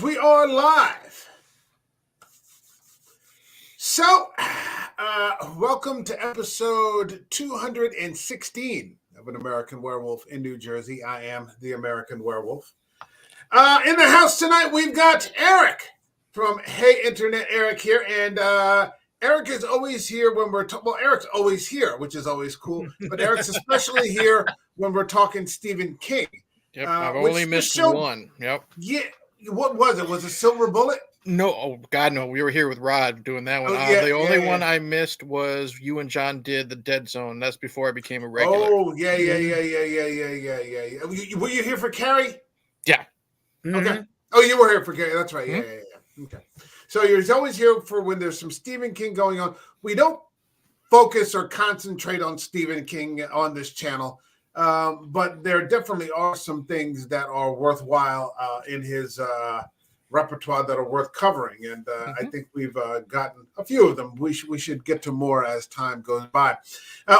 we are live. So, welcome to episode 216 of An American Werewolf in New Jersey. I am the American Werewolf. In the house tonight, we've got Eric from Hey Internet Eric here. And Eric is always here when we're well, Eric's always here, which is always cool. But Eric's especially here when we're talking Stephen King. Yep, I've only missed one. Yep. Yeah. What was it? Was it Silver Bullet? No, oh God, no. We were here with Rod doing that one. The only one I missed was you and John did the Dead Zone. That's before I became a regular. Oh, yeah. Were you here for Carrie? Yeah. Mm-hmm. Okay. Oh, you were here for Carrie. That's right. Yeah. Okay. So you're always here for when there's some Stephen King going on. We don't focus or concentrate on Stephen King on this channel. But there definitely are some things that are worthwhile in his repertoire that are worth covering, and I think we've gotten a few of them. We should get to more as time goes by.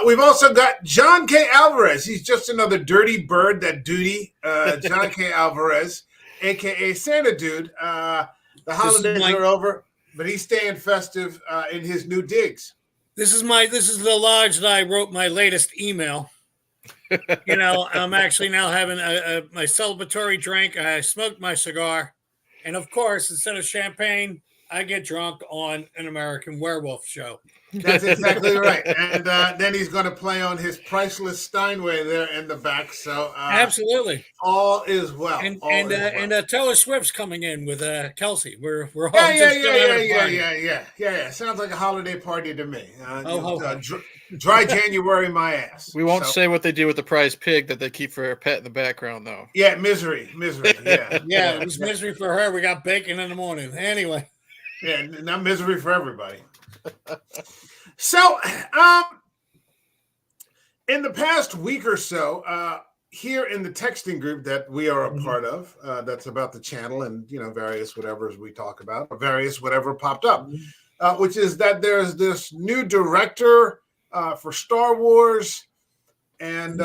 We've also got John K. Alvarez. He's just another dirty bird that duty. John K. Alvarez, aka Santa Dude. The holidays are over, but he's staying festive in his new digs. This is the lodge that I wrote my latest email. You know, I'm actually now having my celebratory drink. I smoked my cigar. And of course, instead of champagne, I get drunk on An American Werewolf show. That's exactly right. And then he's going to play on his priceless Steinway there in the back. So absolutely, all is well. And Taylor Swift's coming in with Kelsey. We're all yeah. Sounds like a holiday party to me. Dry January, my ass. We won't say what they do with the prize pig that they keep for a pet in the background, though. Yeah, misery. Yeah, it was misery for her. We got bacon in the morning. Anyway. Yeah, not misery for everybody. So, in the past week or so, here in the texting group that we are a part of, that's about the channel and, various whatevers we talk about, or various whatever popped up, which is that there's this new director for Star Wars, and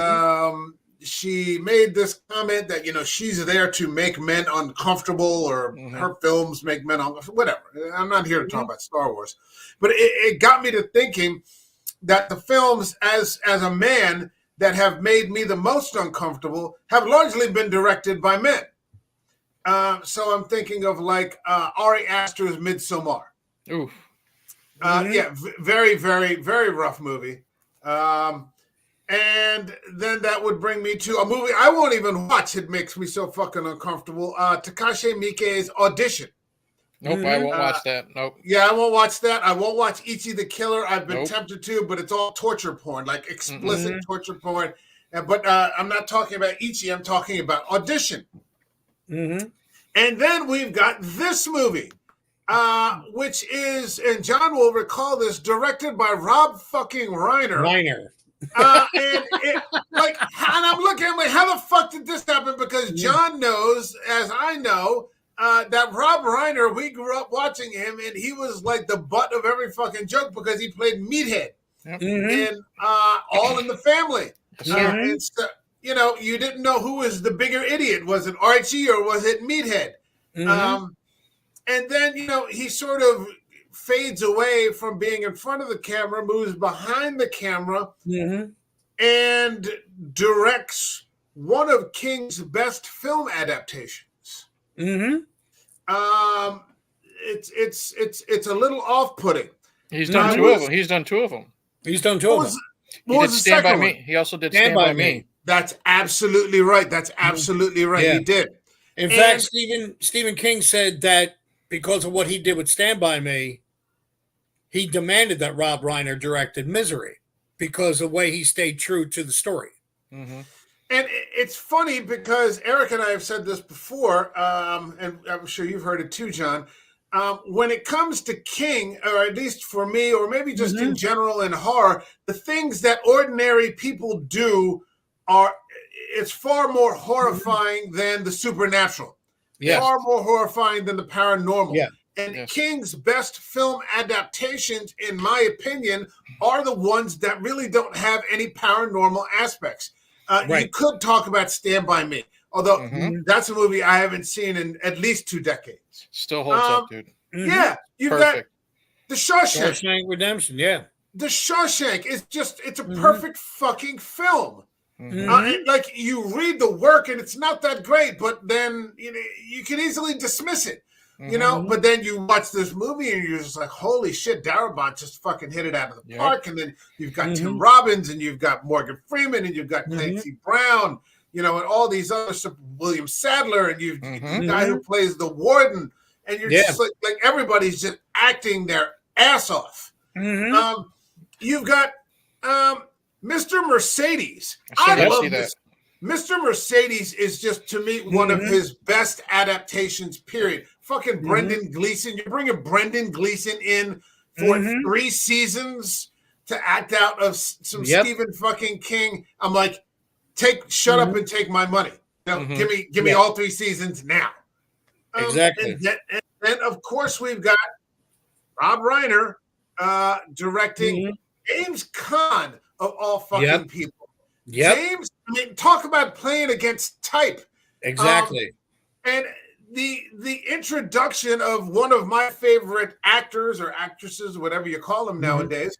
she made this comment that she's there to make men uncomfortable, or her films make men uncomfortable. Whatever. I'm not here to talk about Star Wars, but it got me to thinking that the films, as a man, that have made me the most uncomfortable have largely been directed by men. So I'm thinking of like Ari Aster's Midsommar. Oof. Yeah, very, very, very rough movie. And then that would bring me to a movie I won't even watch. It makes me so fucking uncomfortable. Takashi Miike's Audition. Nope, I won't watch that. Nope. Yeah, I won't watch that. I won't watch Ichi the Killer. I've been tempted to, but it's all torture porn, like explicit torture porn. But I'm not talking about Ichi. I'm talking about Audition. And then we've got this movie. Which is, and John will recall this, directed by Rob fucking Reiner. And I'm looking, I'm like, how the fuck did this happen? Because John knows, as I know, that Rob Reiner, we grew up watching him, and he was like the butt of every fucking joke because he played Meathead in All in the Family. And so, you didn't know who was the bigger idiot. Was it Archie or was it Meathead? And then, he sort of fades away from being in front of the camera, moves behind the camera, and directs one of King's best film adaptations. It's a little off-putting. He's done two of them. He's done two of them. He did Stand By Me. He also did Stand By Me. That's absolutely right. Yeah. He did. In fact, Stephen King said that because of what he did with Stand By Me, he demanded that Rob Reiner directed Misery because of the way he stayed true to the story. And it's funny because Eric and I have said this before, and I'm sure you've heard it too, John. When it comes to King, or at least for me, or maybe just in general in horror, the things that ordinary people do it's far more horrifying than the supernatural. Far more horrifying than the paranormal. And King's best film adaptations, in my opinion, are the ones that really don't have any paranormal aspects. You could talk about Stand By Me. Although that's a movie I haven't seen in at least 2 decades. Still holds up, dude. Yeah, you've got The Shawshank Redemption. Yeah, The Shawshank is it's a perfect fucking film. Like you read the work and it's not that great, but then you can easily dismiss it. But then you watch this movie and you're just like, holy shit, Darabont just fucking hit it out of the park. And then you've got Tim Robbins and you've got Morgan Freeman and you've got Clancy Brown, and all these other William Sadler, and you've the guy who plays the warden, and you're just like everybody's just acting their ass off. You've got Mr. Mercedes. I love this. Mr. Mercedes is just, to me, one of his best adaptations, period. Fucking Brendan Gleeson. You're bringing Brendan Gleeson in for 3 seasons to act out of some Stephen fucking King. I'm like, shut up and take my money. Now, give me all 3 seasons now. Exactly. And then, of course, we've got Rob Reiner directing James Caan, of all fucking people. James, talk about playing against type. Exactly. And the introduction of one of my favorite actors or actresses, whatever you call them nowadays,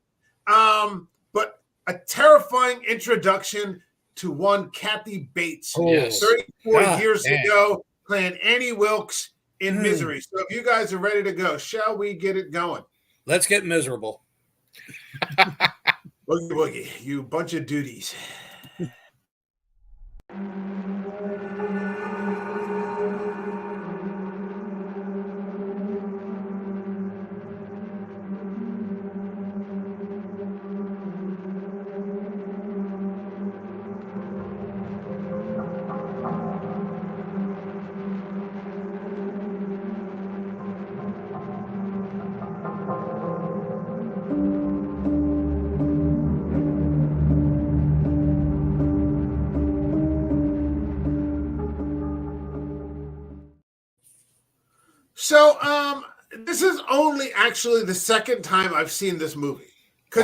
but a terrifying introduction to one Kathy Bates, 34 years ago, playing Annie Wilkes in Misery. So if you guys are ready to go, shall we get it going? Let's get miserable. Boogie woogie, you bunch of duties. So, this is only actually the second time I've seen this movie, because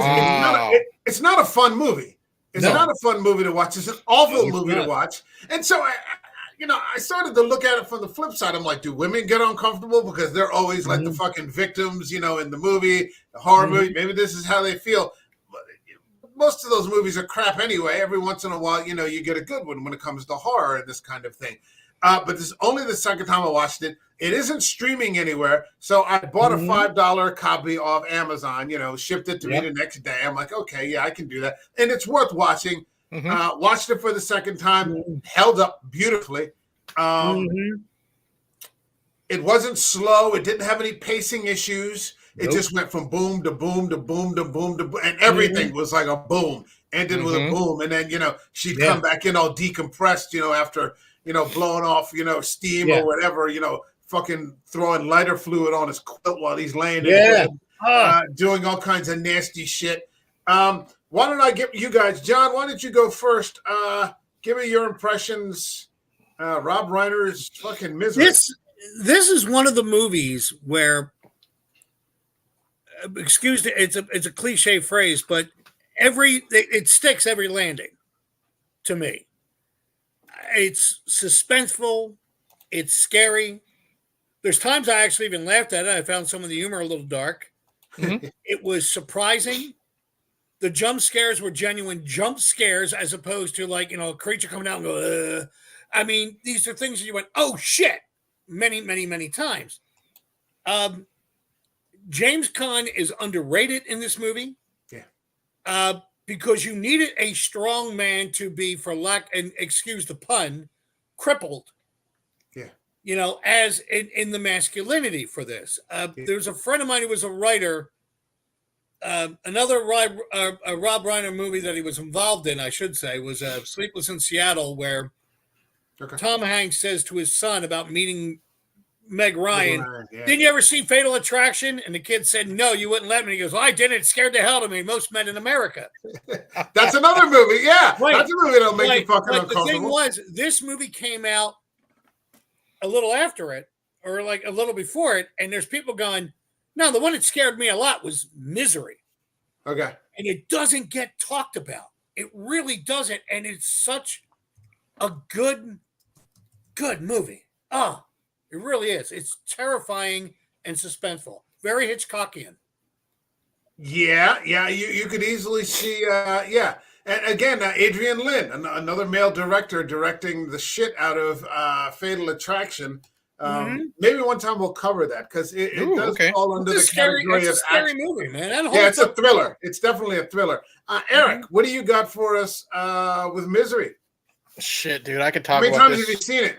it's not a fun movie. It's not a fun movie to watch. It's an awful movie to watch. And so, I started to look at it from the flip side. I'm like, do women get uncomfortable because they're always like the fucking victims, in the movie, the horror movie? Maybe this is how they feel. Most of those movies are crap anyway. Every once in a while, you get a good one when it comes to horror and this kind of thing. But this is only the second time I watched it. It isn't streaming anywhere. So I bought a $5 copy off Amazon, shipped it to me the next day. I'm like, okay, yeah, I can do that. And it's worth watching. Watched it for the second time. Held up beautifully. It wasn't slow. It didn't have any pacing issues. It just went from boom to boom to boom to boom to boom. And everything was like a boom. Ended with a boom. And then, she'd come back in all decompressed, after, blowing off, steam or whatever, fucking throwing lighter fluid on his quilt while he's laying in bed, doing all kinds of nasty shit. Why don't I get you guys, John, why don't you go first? Give me your impressions. Rob Reiner's fucking Misery. This is one of the movies where, excuse me, it's a cliche phrase, but it sticks every landing to me. It's suspenseful. It's scary. There's times I actually even laughed at it. I found some of the humor a little dark. It was surprising. The jump scares were genuine jump scares as opposed to a creature coming out and go, I mean, these are things that you went, oh shit, many, many, many times. James Caan is underrated in this movie. Yeah. Because you needed a strong man to be, for lack, and excuse the pun, crippled. Yeah. As in the masculinity for this. There's a friend of mine who was a writer. Another Rob Reiner movie that he was involved in, I should say, was Sleepless in Seattle, where Tom Hanks says to his son about meeting Meg Ryan, didn't you ever see Fatal Attraction? And the kid said, no, you wouldn't let me. He goes, well, I did it. It scared the hell out of me. Most men in America. That's another movie. Yeah. Right. That's a movie that'll make you fucking uncomfortable. The thing was, this movie came out a little after it, or a little before it. And there's people going, no, the one that scared me a lot was Misery. Okay. And it doesn't get talked about. It really doesn't. And it's such a good good movie. Oh, it really is. It's terrifying and suspenseful. Very Hitchcockian. Yeah, you could easily see, yeah. And again, Adrian Lin, another male director, directing the shit out of Fatal Attraction. Maybe one time we'll cover that because it does fall under the category of scary movie, man. Yeah, it's a thriller. It's definitely a thriller. Eric, what do you got for us with Misery? Shit, dude, I could talk about this. How many times have you seen it?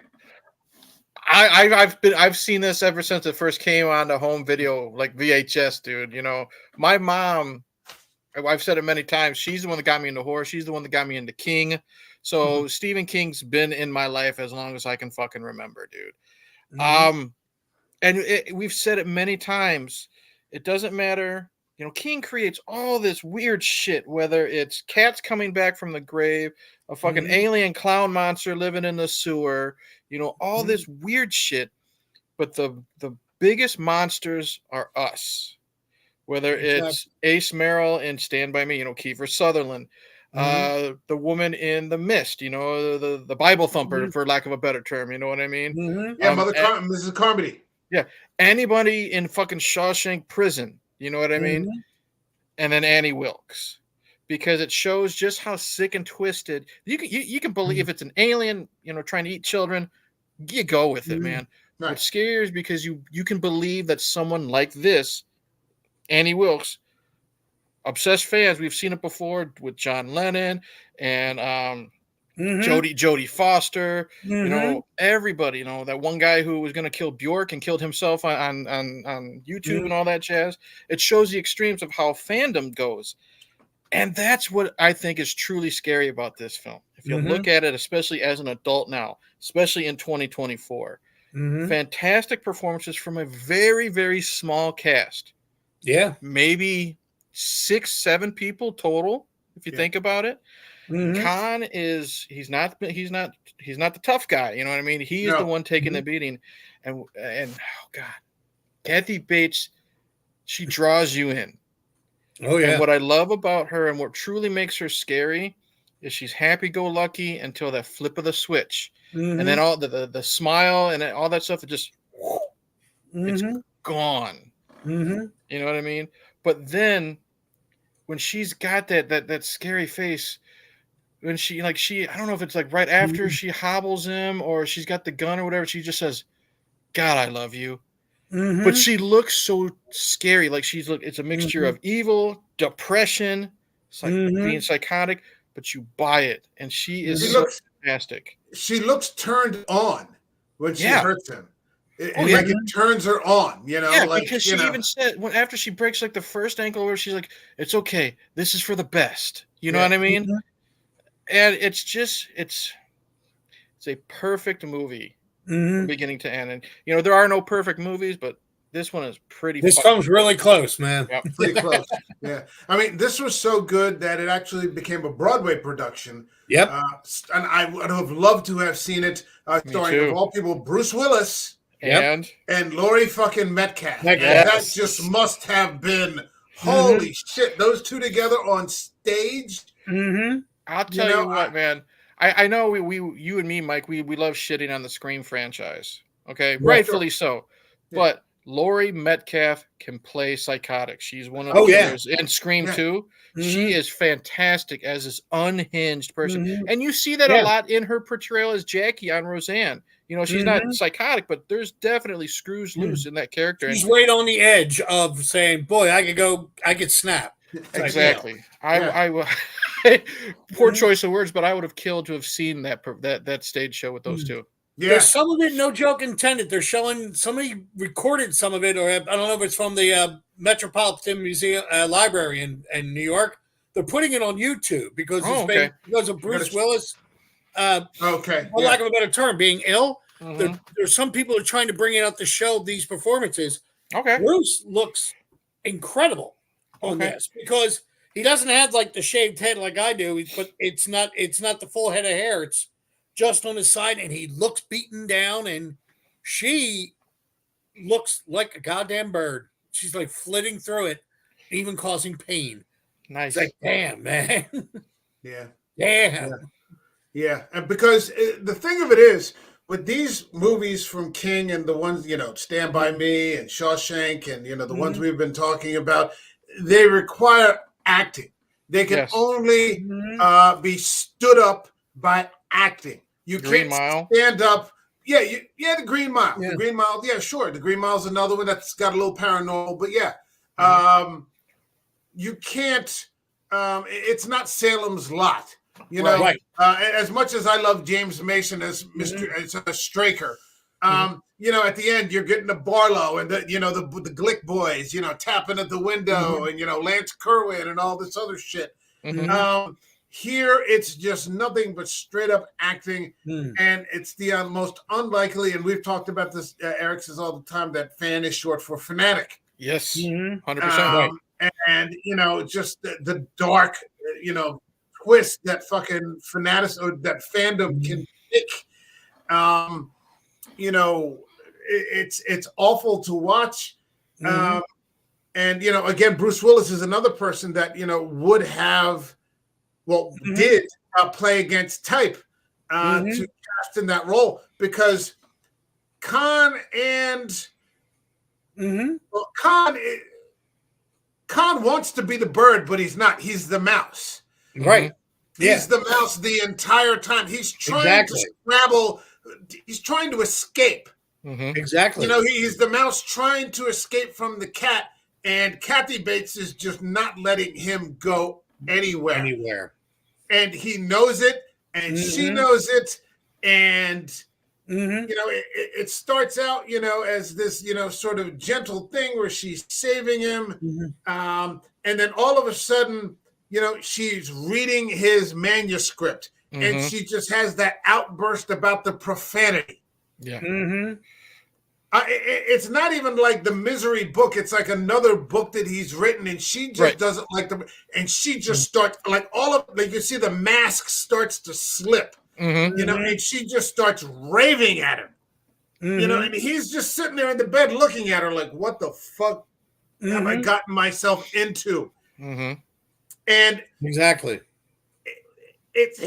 I've seen this ever since it first came on the home video, like VHS, dude. You know, my mom, I've said it many times, she's the one that got me into horror. She's the one that got me into King. So Stephen King's been in my life as long as I can fucking remember, dude. And we've said it many times. It doesn't matter. You know, King creates all this weird shit, whether it's cats coming back from the grave, a fucking alien clown monster living in the sewer, you know, all this weird shit. But the biggest monsters are us. Whether it's Ace Merrill in Stand By Me, you know, Kiefer Sutherland, the woman in The Mist, you know, the Bible thumper, for lack of a better term, you know what I mean? Yeah, Mrs. Carmody. Yeah, anybody in fucking Shawshank Prison, you know what I mean? And then Annie Wilkes, because it shows just how sick and twisted you can believe it's an alien, you know, trying to eat children. You go with it, man. Right. What's scary is because you can believe that someone like this, Annie Wilkes, obsessed fans, we've seen it before with John Lennon and Jodie Foster, you know, everybody, you know, that one guy who was going to kill Bjork and killed himself on YouTube and all that jazz. It shows the extremes of how fandom goes. And that's what I think is truly scary about this film. If you look at it, especially as an adult now, especially in 2024, fantastic performances from a very, very small cast. Yeah. Maybe 6-7 people total, if you think about it. Khan he's not the tough guy, you know what I mean? He's the one taking the beating, and oh god, Kathy Bates, she draws you in. Oh yeah. And what I love about her and what truly makes her scary is she's happy-go-lucky until that flip of the switch, and then all the smile and all that stuff, it just it's gone. You know what I mean? But then when she's got that scary face, when she I don't know if it's like right after she hobbles him or she's got the gun or whatever, she just says, God, I love you. But she looks so scary. Like it's a mixture of evil, depression, being psychotic, but you buy it. And she is fantastic. She looks turned on when she hurts him. It turns her on, you know. Yeah, because she even said after she breaks like the first ankle, where she's like, "It's okay. This is for the best." You know what I mean? And it's a perfect movie from beginning to end. And you know, there are no perfect movies, but this one is pretty. This comes really close, man. Yep. Pretty close. Yeah, I mean, this was so good that it actually became a Broadway production. Yep. And I would have loved to have seen it starring, of all people, Bruce Willis. And Laurie fucking Metcalf. That just must have been holy shit. Those two together on stage. I'll tell you what, man. I know you and me, Mike, we love shitting on the Scream franchise. Okay, rightfully so. Yeah. But Laurie Metcalf can play psychotic. She's one of the players in Scream 2. She is fantastic as this unhinged person. And you see that a lot in her portrayal as Jackie on Roseanne. You know, she's not psychotic, but there's definitely screws loose in that character. She's right on the edge of saying, boy, I could snap. Exactly. I poor choice of words, but I would have killed to have seen that stage show with those two. Yeah. There's some of it, no joke intended. They're showing, somebody recorded some of it, or I don't know if it's from the Metropolitan Museum Library in New York. They're putting it on YouTube because because of Bruce Willis. For lack of a better term, being ill. There's some people who are trying to bring it out to show these performances. Bruce looks incredible on this because he doesn't have like the shaved head like I do, but it's not the full head of hair. It's just on his side, and he looks beaten down, and she looks like a goddamn bird. She's like flitting through it, even causing pain. Nice. It's like, damn, man. Yeah. Damn. Yeah, and because the thing of it is, with these movies from King and the ones, Stand By Me and Shawshank and, the ones we've been talking about, they require acting. They can only be stood up by acting. You Green can't Mile. stand up. Yeah, the Green Mile. Yeah. The Green Mile, yeah, sure. The Green Mile's another one that's got a little paranormal, but yeah. You can't, it's not Salem's Lot. Right. As much as I love James Mason as as a Straker, at the end you're getting the Barlow and the Glick boys, tapping at the window, and Lance Kerwin and all this other shit. Here it's just nothing but straight up acting, and it's the most unlikely. And we've talked about this. Eric says all the time that fan is short for fanatic. Yes, 100%. Right. And just the dark, twist that fucking fanatic or that fandom can pick. It's awful to watch. And again, Bruce Willis is another person that would have, did play against type to cast in that role, because Khan and Khan wants to be the bird, but he's not. He's the mouse. Right. He's the mouse the entire time. He's trying to scrabble. He's trying to escape. Exactly. He's the mouse trying to escape from the cat, and Kathy Bates is just not letting him go anywhere. And he knows it, and she knows it, and it starts out, as this, sort of gentle thing where she's saving him, and then all of a sudden, she's reading his manuscript, and she just has that outburst about the profanity. Yeah. It's not even like the Misery book. It's like another book that he's written, and she just doesn't like them. And she just starts you see the mask starts to slip, and she just starts raving at him, and he's just sitting there in the bed looking at her like, what the fuck have I gotten myself into? And exactly, it's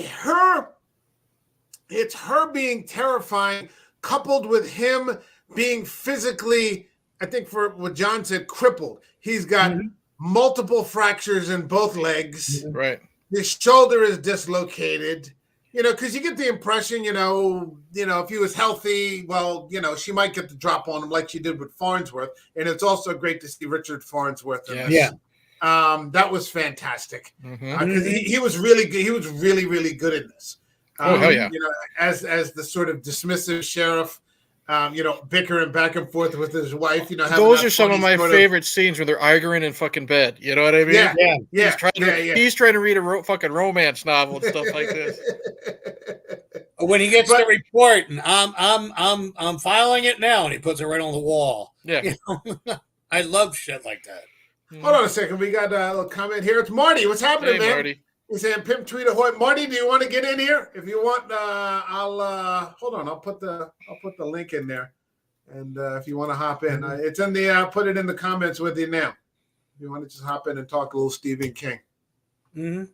her being terrifying, coupled with him being physically, I think for what John said, crippled. He's got multiple fractures in both legs. Right. His shoulder is dislocated. Because you get the impression, if he was healthy, she might get the drop on him like she did with Farnsworth. And it's also great to see Richard Farnsworth in this. Yeah. That was fantastic. Because he was really good. He was really, really good in this. Hell yeah. As the sort of dismissive sheriff, bickering back and forth with his wife. Those are some of my favorite scenes when they're arguing in fucking bed. You know what I mean? Yeah. He's trying to read a fucking romance novel and stuff like this. When he gets the report, and I'm filing it now, and he puts it right on the wall. Yeah. I love shit like that. Hold on a second. We got a little comment here. It's Marty. What's happening, man? Marty. He's saying Pimp Tweet Ahoy. Marty, do you want to get in here? If you want, I'll hold on. I'll put the link in there, and if you want to hop in, it's in the. Put it in the comments with you now. If you want to just hop in and talk a little Stephen King. All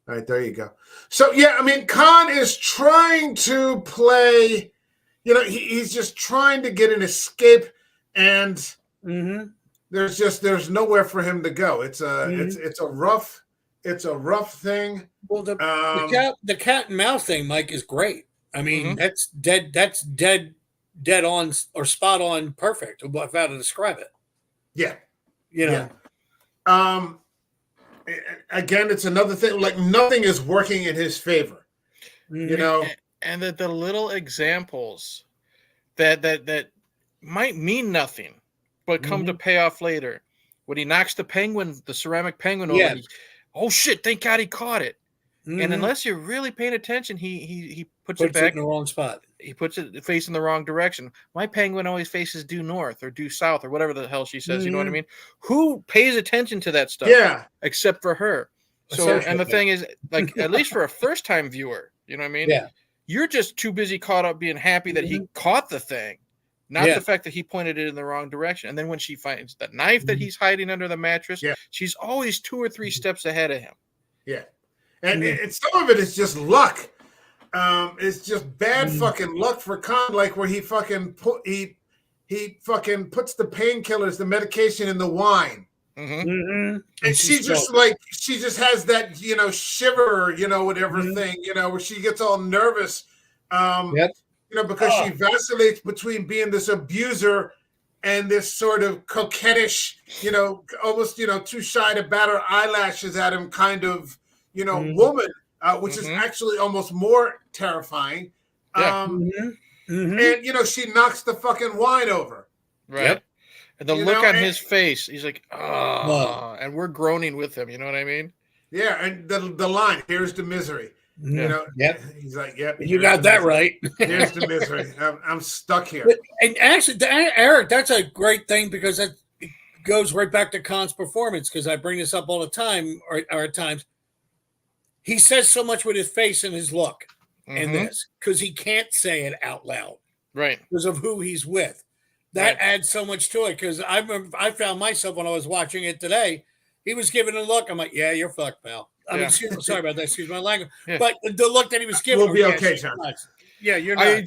right, there you go. So yeah, I mean, Khan is trying to play. He's just trying to get an escape, and there's nowhere for him to go. It's a rough thing. Well, the cat and mouse thing, Mike, is great. I mean, that's dead. That's dead on or spot on, perfect. About how to describe it. Yeah, Again, it's another thing. Like nothing is working in his favor. And that the little examples that might mean nothing, but come to pay off later. When he knocks the ceramic penguin over. Oh shit! Thank God he caught it. And unless you're really paying attention, he puts it back in the wrong spot. He puts it facing the wrong direction. My penguin always faces due north or due south or whatever the hell she says. You know what I mean? Who pays attention to that stuff? Yeah, except for her. So, and the thing is, like, at least for a first-time viewer, you know what I mean? Yeah. You're just too busy caught up being happy that he caught the thing. Not the fact that he pointed it in the wrong direction. And then when she finds that knife that he's hiding under the mattress, she's always 2 or 3 steps ahead of him. Yeah. And some of it is just luck. It's just bad fucking luck for Khan, like where he fucking fucking puts the painkillers, the medication in the wine. And she just has that, shiver, whatever thing, where she gets all nervous, because she vacillates between being this abuser and this sort of coquettish, almost, too shy to bat her eyelashes at him kind of, woman, which is actually almost more terrifying. And, she knocks the fucking wine over. Right. Yep. And the look on his face, he's like, oh, and we're groaning with him. You know what I mean? Yeah. And the line, here's the misery. He's like, yep. You got that right. Here's the misery. I'm stuck here. And actually, Eric, that's a great thing because it goes right back to Khan's performance, because I bring this up all the time, or at times. He says so much with his face and his look in this, because he can't say it out loud. Right. Because of who he's with. That adds so much to it, because I remember I found myself when I was watching it today, he was giving a look. I'm like, yeah, you're fucked, pal. I mean, sorry about that. Excuse my language. Yeah. But the look that he was giving, we'll be okay, John. Yeah, you're not.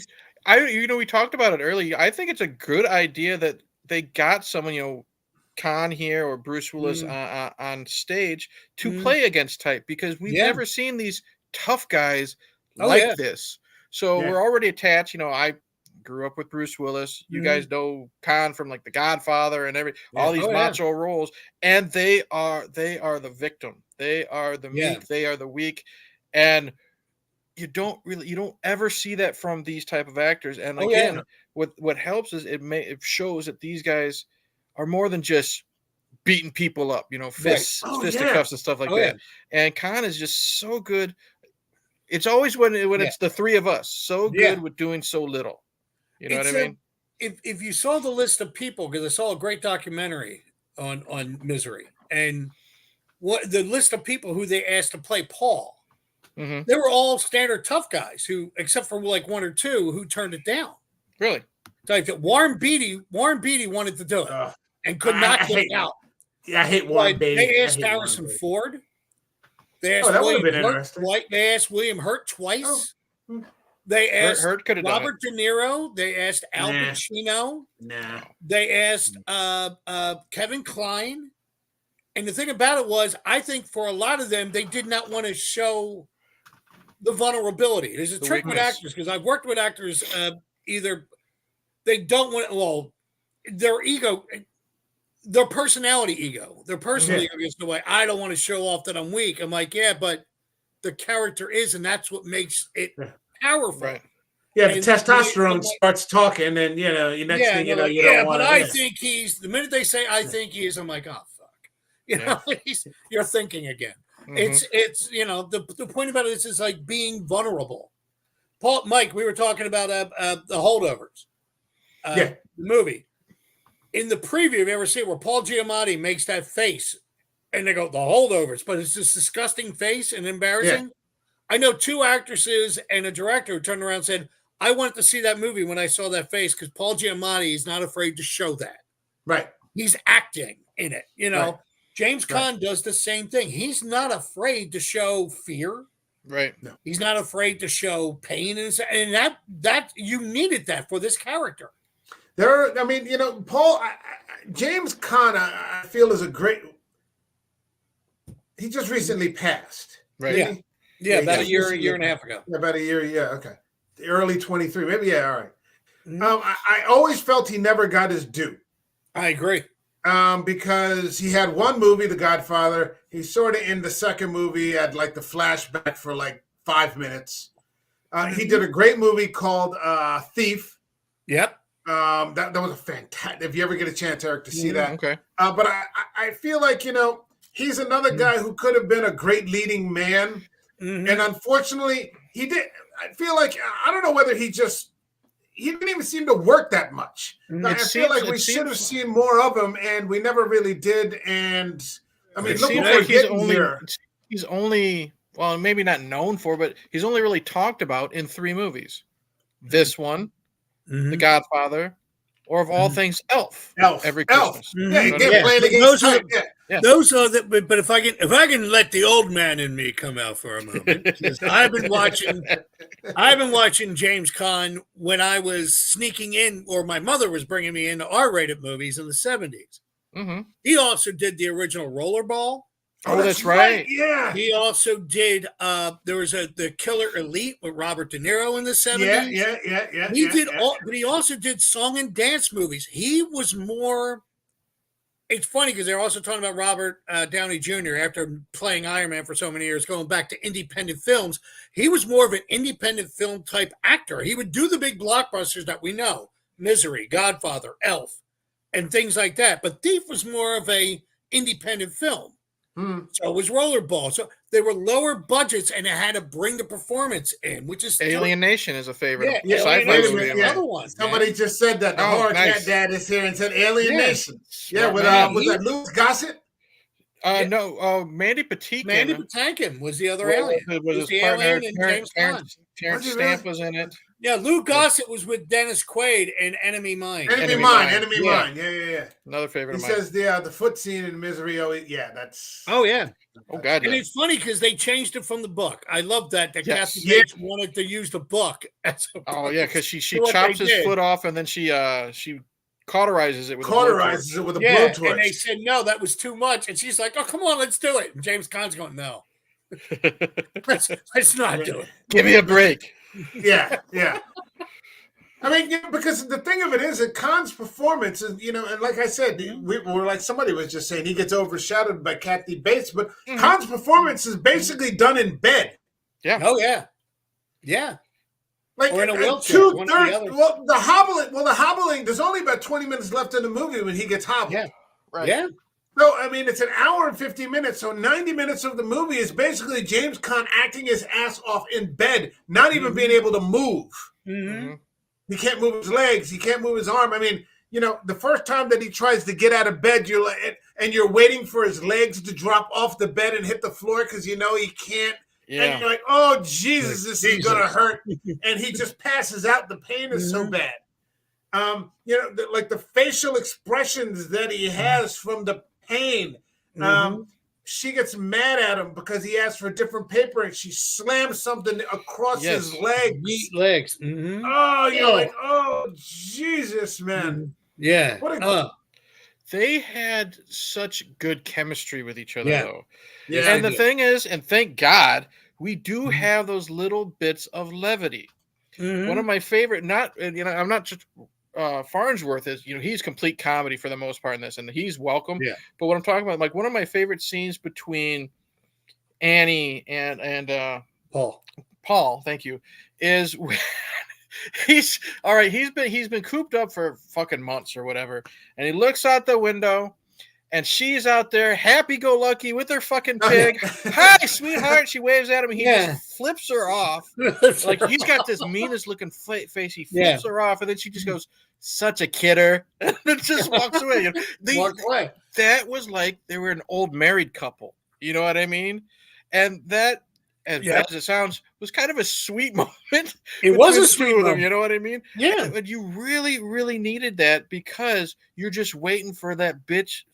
We talked about it earlier. I think it's a good idea that they got someone, Khan here or Bruce Willis on stage to play against type, because we've never seen these tough guys like this. So we're already attached. I grew up with Bruce Willis. You guys know Khan from like The Godfather and all these macho roles, and they are the victim. They are the meek. They are the weak, and you don't ever see that from these type of actors. And again, what helps is it shows that these guys are more than just beating people up, fisticuffs and stuff like that. And Khan is just so good. It's always when it's the three of us, so good with doing so little. You know what I mean? If you saw the list of people, because I saw a great documentary on Misery, and what the list of people who they asked to play Paul, they were all standard tough guys who, except for like one or two, who turned it down. Really? Like Warren Beatty wanted to do it and could not get it out. Yeah, I hate Warren Beatty. They asked Harrison Ford. They asked They asked William Hurt twice. They asked Robert De Niro. They asked Al Pacino. They asked Kevin Kline. And the thing about it was, I think for a lot of them, they did not want to show the vulnerability. There's a trick with actors, because I've worked with actors, either they don't want, their ego, their personality ego, their personal ego gets in the way. I don't want to show off that I'm weak. I'm like, yeah, but the character is, and that's what makes it powerful. Right. Yeah, the testosterone starts talking, and you next thing you know, you don't want to. But I think the minute they say I think he is, I'm like, oh fuck. You're thinking again. It's the point about it is like being vulnerable. Mike, we were talking about the Holdovers. The movie. In the preview, have you ever seen where Paul Giamatti makes that face and they go, the Holdovers, but it's this disgusting face and embarrassing? Yeah. I know two actresses and a director who turned around and said, I wanted to see that movie when I saw that face, because Paul Giamatti is not afraid to show that. Right. He's acting in it. Right. James Caan does the same thing. He's not afraid to show fear. Right. No. He's not afraid to show pain. And that you needed that for this character. Paul, James Caan, I feel is a great. He just recently passed. Right. Yeah, about a year and a half ago. About a year, okay. The early 23, maybe, all right. Mm-hmm. I always felt he never got his due. I agree. Because he had one movie, The Godfather. He's sort of in the second movie, had like the flashback for like 5 minutes. He did a great movie called Thief. Yep. That was a fantastic. If you ever get a chance, Eric, to see that. Okay. But I feel like, he's another guy who could have been a great leading man. Mm-hmm. And unfortunately, he did. I feel like, I don't know whether he didn't even seem to work that much. I feel like we should have seen more of him, and we never really did. And I mean, look what we're getting here. He's only, well, maybe not known for, but he's only really talked about in 3 movies. This one, The Godfather, or of all things, Elf. Every Christmas. Mm-hmm. Yeah, he did play it against Yeah. Those are the. But if I can let the old man in me come out for a moment, because I've been watching James Caan when I was sneaking in, or my mother was bringing me into R-rated movies in the 70s. Mm-hmm. He also did the original Rollerball. Oh, that's right. Yeah. He also did. There was the Killer Elite with Robert De Niro in the 70s. Yeah. He did all, but he also did song and dance movies. He was more. It's funny because they're also talking about Robert Downey Jr. after playing Iron Man for so many years, going back to independent films. He was more of an independent film type actor. He would do the big blockbusters that we know, Misery, Godfather, Elf, and things like that. But Thief was more of a independent film. So it was Rollerball. So they were lower budgets, and it had to bring the performance in, which is Alien Nation is a favorite. Yeah, Sci-fi movie. Another one. Somebody just said that the horror cat dad is here and said Alien Nation. Yeah, was that Louis Gossett? No, Mandy Patinkin. Mandy Patinkin was the other alien. Was his partner, Terrence Stamp was in it. Yeah, Lou Gossett was with Dennis Quaid in Enemy Mine. Enemy Mine. Yeah. Another favorite of mine. He says the foot scene in Misery. Oh, yeah, that's. Oh, yeah. Oh, God. And it's funny because they changed it from the book. I love that Kathy Bates wanted to use the book. Because she chops his foot off and then she cauterizes it with a blowtorch. And they said, no, that was too much. And she's like, oh, come on, let's do it. And James Caan's going, no. let's not do it. Give me a break. Yeah. I mean, because the thing of it is that Caan's performance is, and like I said, we're like somebody was just saying, he gets overshadowed by Kathy Bates, but Caan's performance is basically done in bed. Yeah. Oh, yeah. Yeah. Like, or in a wheelchair. The hobbling, there's only about 20 minutes left in the movie when he gets hobbled. Yeah. Right. Yeah. So, I mean, it's an hour and 50 minutes. So 90 minutes of the movie is basically James Caan acting his ass off in bed, not even being able to move. Mm-hmm. He can't move his legs. He can't move his arm. I mean, the first time that he tries to get out of bed, you're waiting for his legs to drop off the bed and hit the floor because he can't. Yeah. And you're like, oh, Jesus, this is going to hurt. And he just passes out. The pain is so bad. Like the facial expressions that he has from the pain. She gets mad at him because he asked for different paper and she slams something across his legs. Meat legs. Mm-hmm. Oh, you're like, oh, Jesus, man. Yeah. They had such good chemistry with each other, though. Yeah, and the thing is, and thank God, we do have those little bits of levity. One of my favorite, I'm not just Farnsworth is, he's complete comedy for the most part in this, and he's welcome. Yeah. But what I'm talking about, like one of my favorite scenes between Annie and Paul, thank you, is when he's been cooped up for fucking months or whatever, and he looks out the window. And she's out there, happy-go-lucky with her fucking pig. Hi, sweetheart. She waves at him. He just flips her off. Like, he's got this meanest-looking face. He flips her off, and then she just goes, such a kidder. And then just walks away. Walks away. That was like they were an old married couple. You know what I mean? And that, as bad as it sounds, was kind of a sweet moment. It was a sweet moment. You know what I mean? Yeah. But you really, really needed that because you're just waiting for that bitch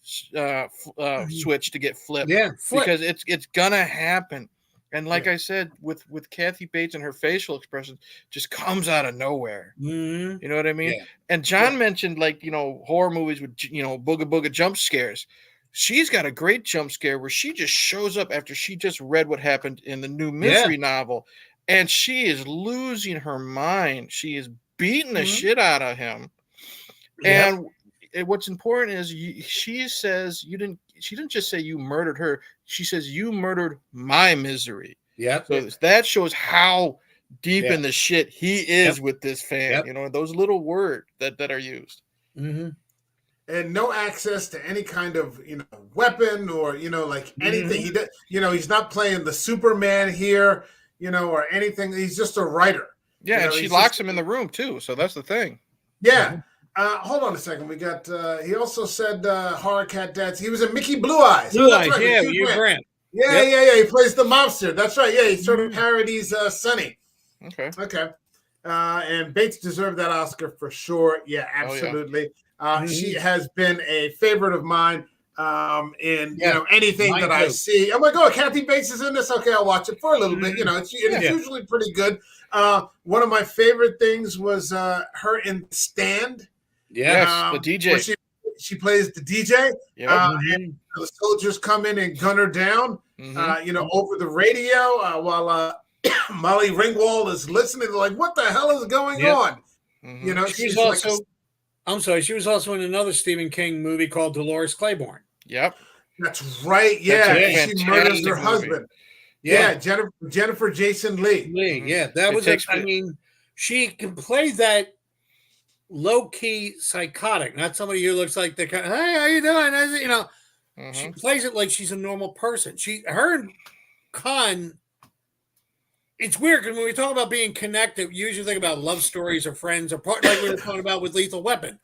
switch to get flipped. Yeah. Because it's gonna happen. And like I said, with Kathy Bates and her facial expression just comes out of nowhere. Mm-hmm. You know what I mean? Yeah. And John mentioned horror movies with booga jump scares. She's got a great jump scare where she just shows up after she just read what happened in the new Misery novel, and she is losing her mind. She is beating the shit out of him. And what's important is she says she didn't just say you murdered her. She says you murdered my misery. Yeah. So that shows how deep in the shit he is with this fan. Those little words that are used. Mm-hmm. And no access to any kind of weapon or anything. He does, he's not playing the Superman here, or anything. He's just a writer. Yeah, and she locks him in the room too. So that's the thing. Yeah. Hold on a second. We got. He also said horror cat dads. He was in Mickey Blue Eyes. Blue Eyes, right, Hugh Grant. Yeah. He plays the mobster. That's right. Yeah, he sort of parodies Sonny. Okay. And Bates deserved that Oscar for sure. Yeah, absolutely. She has been a favorite of mine. And anything that I see, I'm like, oh, Kathy Bates is in this. Okay, I'll watch it for a little bit. It's usually pretty good. One of my favorite things was her in Stand. Yes, the DJ. Where she plays the DJ. And the soldiers come in and gun her down. Over the radio while Molly Ringwald is listening. They're like, what the hell is going on? She's also. I'm sorry. She was also in another Stephen King movie called Dolores Claiborne. Yep. That's right. Yeah. She murders her husband. Yeah. Jennifer Jason Leigh. Yeah. That was she can play that low-key psychotic, not somebody who looks like the kind of, hey, how you doing? She plays it like she's a normal person. Her and Khan, it's weird because when we talk about being connected, we usually think about love stories or friends or part like we were talking about with Lethal Weapon.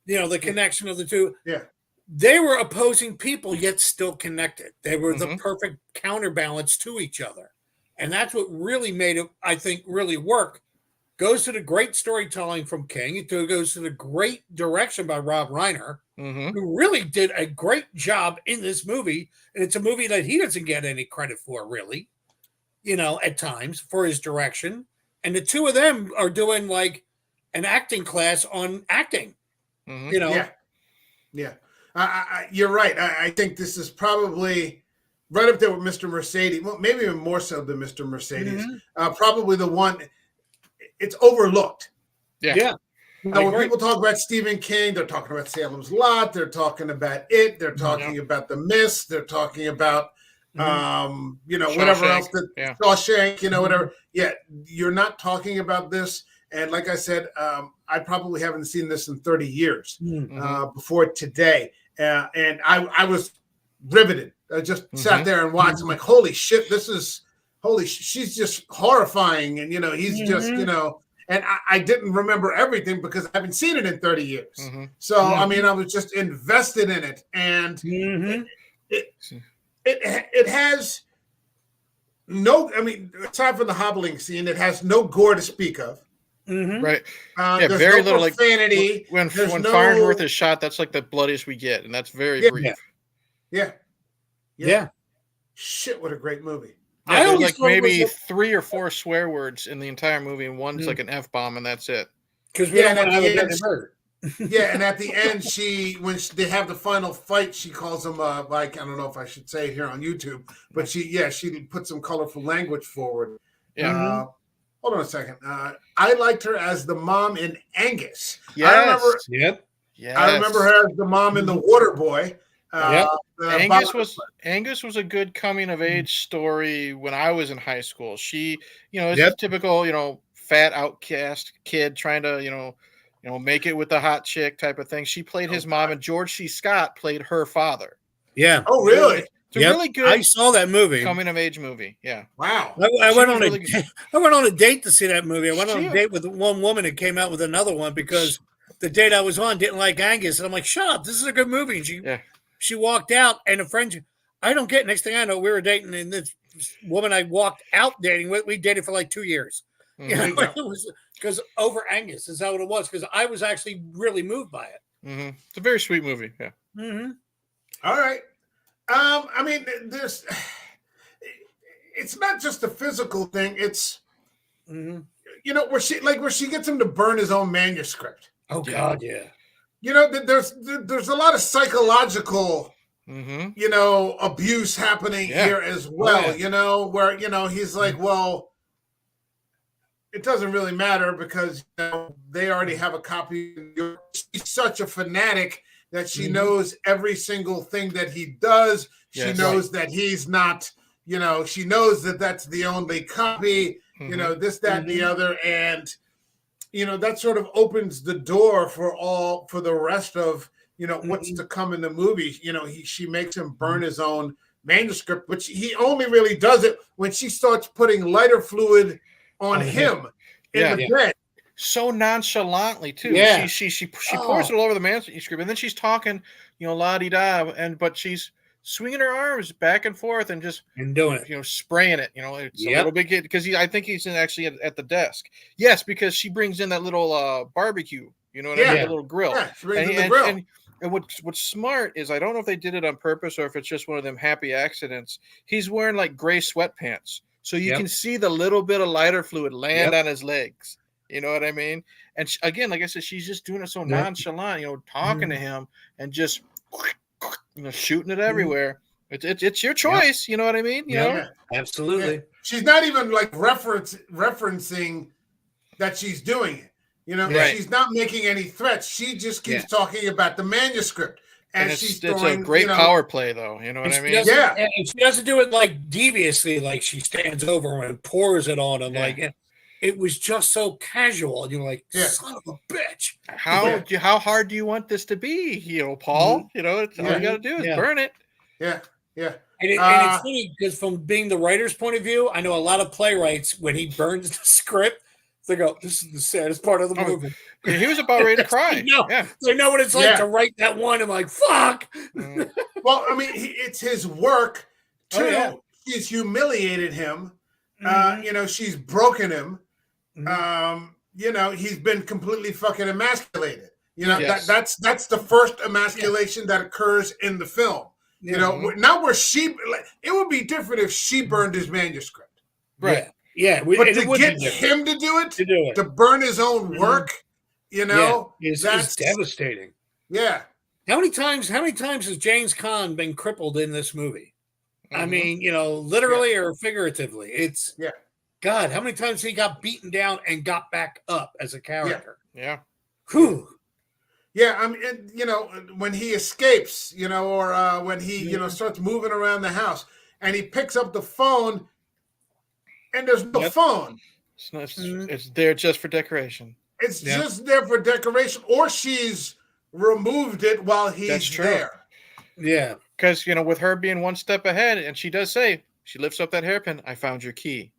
The connection of the two. Yeah. They were opposing people, yet still connected. They were the perfect counterbalance to each other. And that's what really made it, I think, really work. Goes to the great storytelling from King. It goes to the great direction by Rob Reiner, who really did a great job in this movie. And it's a movie that he doesn't get any credit for, really, at times for his direction. And the two of them are doing like an acting class on acting, Yeah. You're right. I think this is probably right up there with Mr. Mercedes. Well, maybe even more so than Mr. Mercedes. Probably the one. It's overlooked. Yeah. When people talk about Stephen King, they're talking about Salem's Lot. They're talking about It. They're talking about The Mist. They're talking about, whatever else. Shawshank, whatever. Yeah, you're not talking about this. And like I said, I probably haven't seen this in 30 years before today. And I was riveted. I just sat there and watched. I'm like, holy shit, she's just horrifying. And, he's just, and I didn't remember everything because I haven't seen it in 30 years. So, I was just invested in it. And it has aside from the hobbling scene, it has no gore to speak of. Right. Very little profanity. When Farnsworth is shot, that's like the bloodiest we get. And that's very brief. Yeah. Shit, what a great movie. Yeah, there's like maybe 3 or 4 swear words in the entire movie, and one's like an F-bomb, and that's it. Because we don't want to have a get hurt. And at the end, when they have the final fight, she calls him I don't know if I should say it here on YouTube, but she put some colorful language forward. Yeah. Hold on a second. I liked her as the mom in Angus. Yes. I remember her as the mom in The Water Boy. Angus was a good coming of age story when I was in high school. She, is a typical, fat outcast kid trying to, make it with the hot chick type of thing. She played his mom, and George C. Scott played her father. Yeah. Oh, really? It's a really good. I saw that movie. Coming of age movie. Yeah. Wow. I went on a date to see that movie. I went on a date with one woman and came out with another one because the date I was on didn't like Angus, and I'm like, shut up, this is a good movie. And she walked out, and a friend, I don't get. Next thing I know, we were dating, and this woman I walked out dating with, we dated for like 2 years. It was because over Angus is how it was. Because I was actually really moved by it. It's a very sweet movie. Yeah. All right. It's not just a physical thing. It's where she gets him to burn his own manuscript. Oh God, yeah. There's a lot of psychological, abuse happening here as well. Where he's like, well, it doesn't really matter because they already have a copy. She's such a fanatic that she knows every single thing that he does. She knows that he's not. She knows that that's the only copy. This, that, and the other, and. That sort of opens the door for the rest of, what's to come in the movie. She makes him burn his own manuscript, which he only really does it when she starts putting lighter fluid on him in the bed. So nonchalantly too. Yeah. She pours it all over the manuscript, and then she's talking, la-di-da, but she's swinging her arms back and forth and just doing it, spraying it. It's a little bit because I think he's actually at the desk. Yes, because she brings in that little barbecue. A little grill. Yeah, she brings in the grill. And what's smart is I don't know if they did it on purpose or if it's just one of them happy accidents. He's wearing like gray sweatpants, so you can see the little bit of lighter fluid land on his legs. You know what I mean? And again, like I said, she's just doing it so nonchalant, talking to him and just shooting it everywhere. It's your choice. You know what I mean? You know? Absolutely. Yeah. She's not even like referencing that she's doing it. She's not making any threats. She just keeps talking about the manuscript. And it's a great power play, though. You know what I mean? And she doesn't do it like deviously, like she stands over him and pours it on him. Like it was just so casual. And you're like, son of a bitch. How hard do you want this to be, Paul? Mm-hmm. All you got to do is burn it. Yeah. Yeah. And it's funny because from being the writer's point of view, I know a lot of playwrights, when he burns the script, they go, this is the saddest part of the movie. He was about ready to cry. They know what it's like to write that one. I'm like, fuck. Well, I mean, it's his work, too. She's humiliated him. She's broken him. He's been completely fucking emasculated. That's the first emasculation that occurs in the film. Not where it would be different if she burned his manuscript. Right. Yeah. But to get him to do it, to burn his own work, it's devastating. Yeah. How many times has James Caan been crippled in this movie? I mean, literally or figuratively. It's God, how many times he got beaten down and got back up as a character? Yeah. Whew. Yeah, I mean, when he escapes, or when he, starts moving around the house and he picks up the phone and there's no phone. It's there just for decoration. It's just there for decoration, or she's removed it while he's there. Yeah. Because, with her being one step ahead, and she does say, she lifts up that hairpin, I found your key.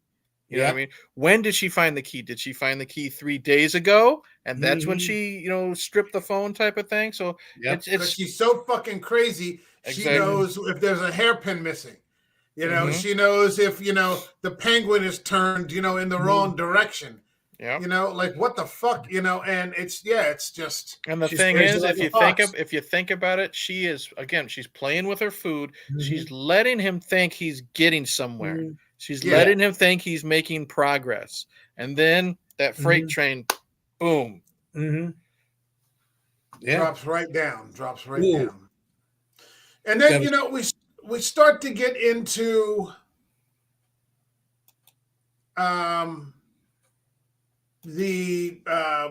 You know what I mean? When did she find the key? Did she find the key 3 days ago? And that's when she, stripped the phone type of thing. So it's she's so fucking crazy. She knows if there's a hairpin missing. She knows if, the penguin is turned, in the wrong direction. Yeah. Like what the fuck, and it's just. And the thing is, if you think about it, she is, again, she's playing with her food. She's letting him think he's getting somewhere. She's letting him think he's making progress. And then that freight train, boom. Drops right down. And then, we start to get into the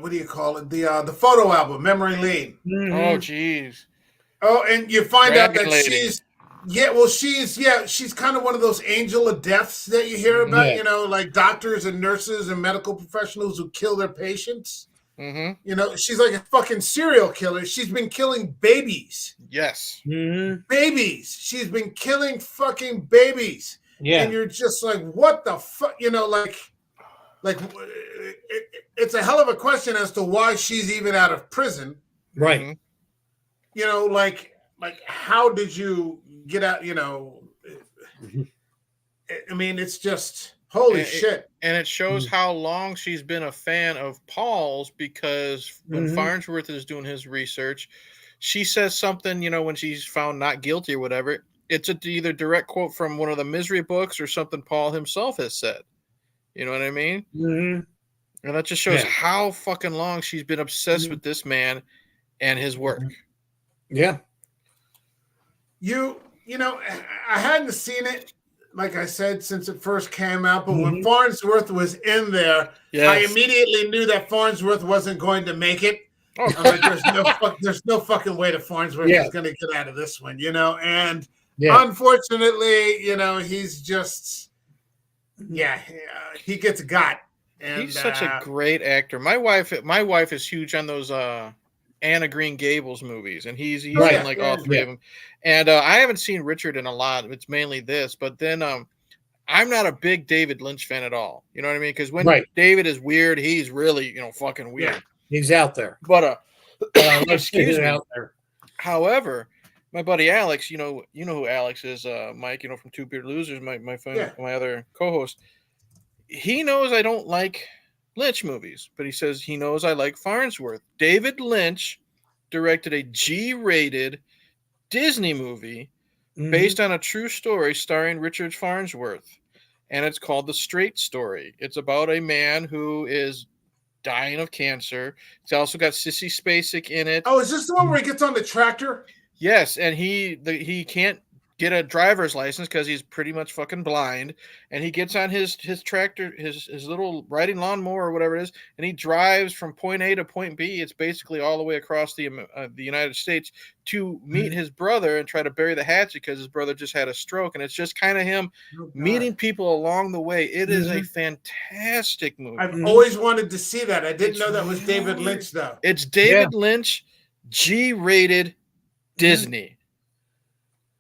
what do you call it? The photo album, Memory Lane. Oh, geez. Oh, and you find out that she's kind of one of those angel of deaths that you hear about, like doctors and nurses and medical professionals who kill their patients. She's like a fucking serial killer. She's been killing babies. Yes. Babies. She's been killing fucking babies. Yeah. And you're just like, what the fuck? It's a hell of a question as to why she's even out of prison. Right. Like how did you get out? I mean, it's just holy shit. And it shows how long she's been a fan of Paul's, because when Farnsworth is doing his research, she says something, when she's found not guilty or whatever. It's either direct quote from one of the Misery books or something Paul himself has said. You know what I mean? And that just shows how fucking long she's been obsessed with this man and his work. Yeah. I hadn't seen it, like I said, since it first came out. But when Farnsworth was in there, I immediately knew that Farnsworth wasn't going to make it. I'm like, there's no fucking way that Farnsworth is going to get out of this one, And unfortunately, he's just, he gets got. And, he's such a great actor. My wife is huge on those Anna Green Gables movies, and he's in like all three of them. And I haven't seen Richard in a lot. It's mainly this, but then I'm not a big David Lynch fan at all. You know what I mean? Because when David is weird, he's really fucking weird. Yeah. He's out there. But excuse me. Out there. However, my buddy Alex, you know who Alex is, Mike. From Two Bearded Losers, my friend, my other co-host. He knows I don't like Lynch movies, but he says he knows I like Farnsworth. David Lynch directed a G-rated Disney movie based on a true story starring Richard Farnsworth, and it's called The Straight Story. It's about a man who is dying of cancer. It's also got Sissy Spacek in it. Oh, is this the one where he gets on the tractor? Yes, and he can't get a driver's license because he's pretty much fucking blind, and he gets on his tractor, his little riding lawnmower or whatever it is, and he drives from point A to point B. It's basically all the way across the United States to meet his brother and try to bury the hatchet because his brother just had a stroke, and it's just kind of him meeting people along the way. It is a fantastic movie. I've always wanted to see that. I didn't know that was David Lynch though. It's David Lynch, G-rated Disney.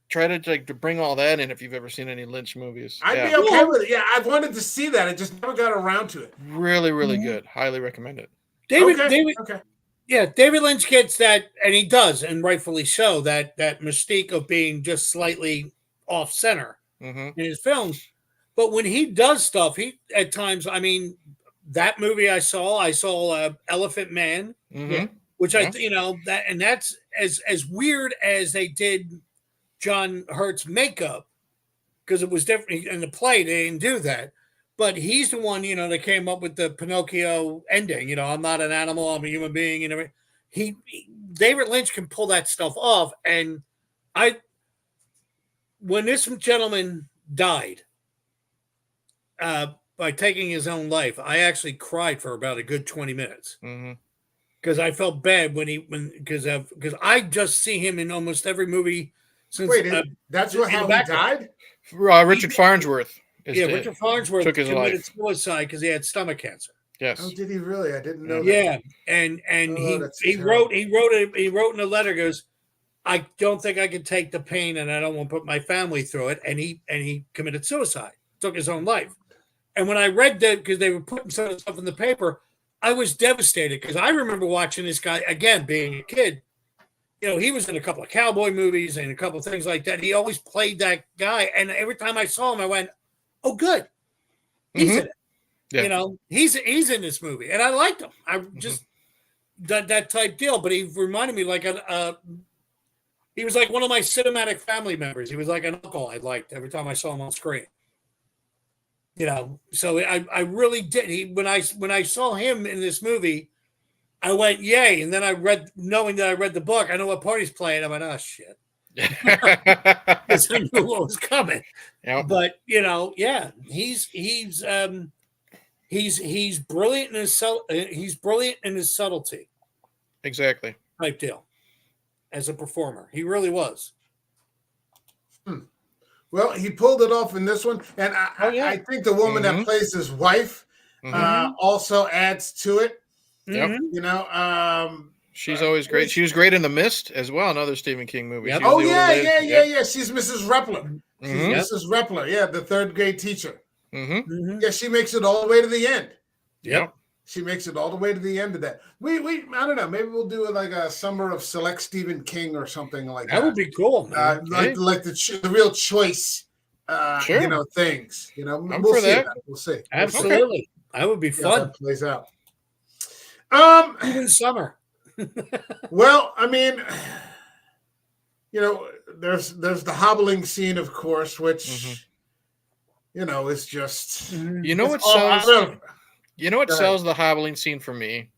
Try to bring all that in if you've ever seen any Lynch movies. I'd be okay with it. Yeah, I've wanted to see that. I just never got around to it. Really, really good. Highly recommend it. David Lynch gets that, and he does, and rightfully so, that mystique of being just slightly off center in his films. But when he does stuff, he at times, I mean, that movie I saw Elephant Man, which that's as weird as they did John Hurt's makeup, because it was different in the play. They didn't do that, but he's the one, that came up with the Pinocchio ending. I'm not an animal, I'm a human being. David Lynch can pull that stuff off. And when this gentleman died by taking his own life, I actually cried for about a good 20 minutes because I felt bad because I just see him in almost every movie. That's how he died? Richard Farnsworth. Richard Farnsworth took his committed life. Suicide because he had stomach cancer. Yes. Oh, did he really? I didn't know that. Yeah, and he wrote in a letter, goes, I don't think I can take the pain, and I don't want to put my family through it. And he committed suicide, took his own life. And when I read that, because they were putting some of the stuff in the paper, I was devastated because I remember watching this guy again, being a kid. He was in a couple of cowboy movies and a couple of things like that. He always played that guy. And every time I saw him, I went, oh, good. He's in it. Yeah. He's in this movie. And I liked him. I just that type deal. But he reminded me like he was like one of my cinematic family members. He was like an uncle I liked every time I saw him on screen. So I really did. When I saw him in this movie, I went, yay. And then knowing that I read the book, I know what part he's playing. I went, oh, shit. Because I knew what was coming. Yep. But, he's brilliant in his subtlety. Exactly. Type deal. As a performer. He really was. Well, he pulled it off in this one. And I think the woman that plays his wife also adds to it. Yep. She's always great. She was great in The Mist as well, another Stephen King movie. Yep. Oh, yeah. She's Mrs. Repler. She's Mrs. Repler, the third grade teacher. Yeah, she makes it all the way to the end. Yep. She makes it all the way to the end of that. We I don't know, maybe we'll do like a summer of select Stephen King or something like that. That would be cool. Like the real choice things. I'm we'll for see that. We'll see. Absolutely. That would be fun. That plays out. Even summer. Well, I mean, there's the hobbling scene, of course, which is just what sells the hobbling scene for me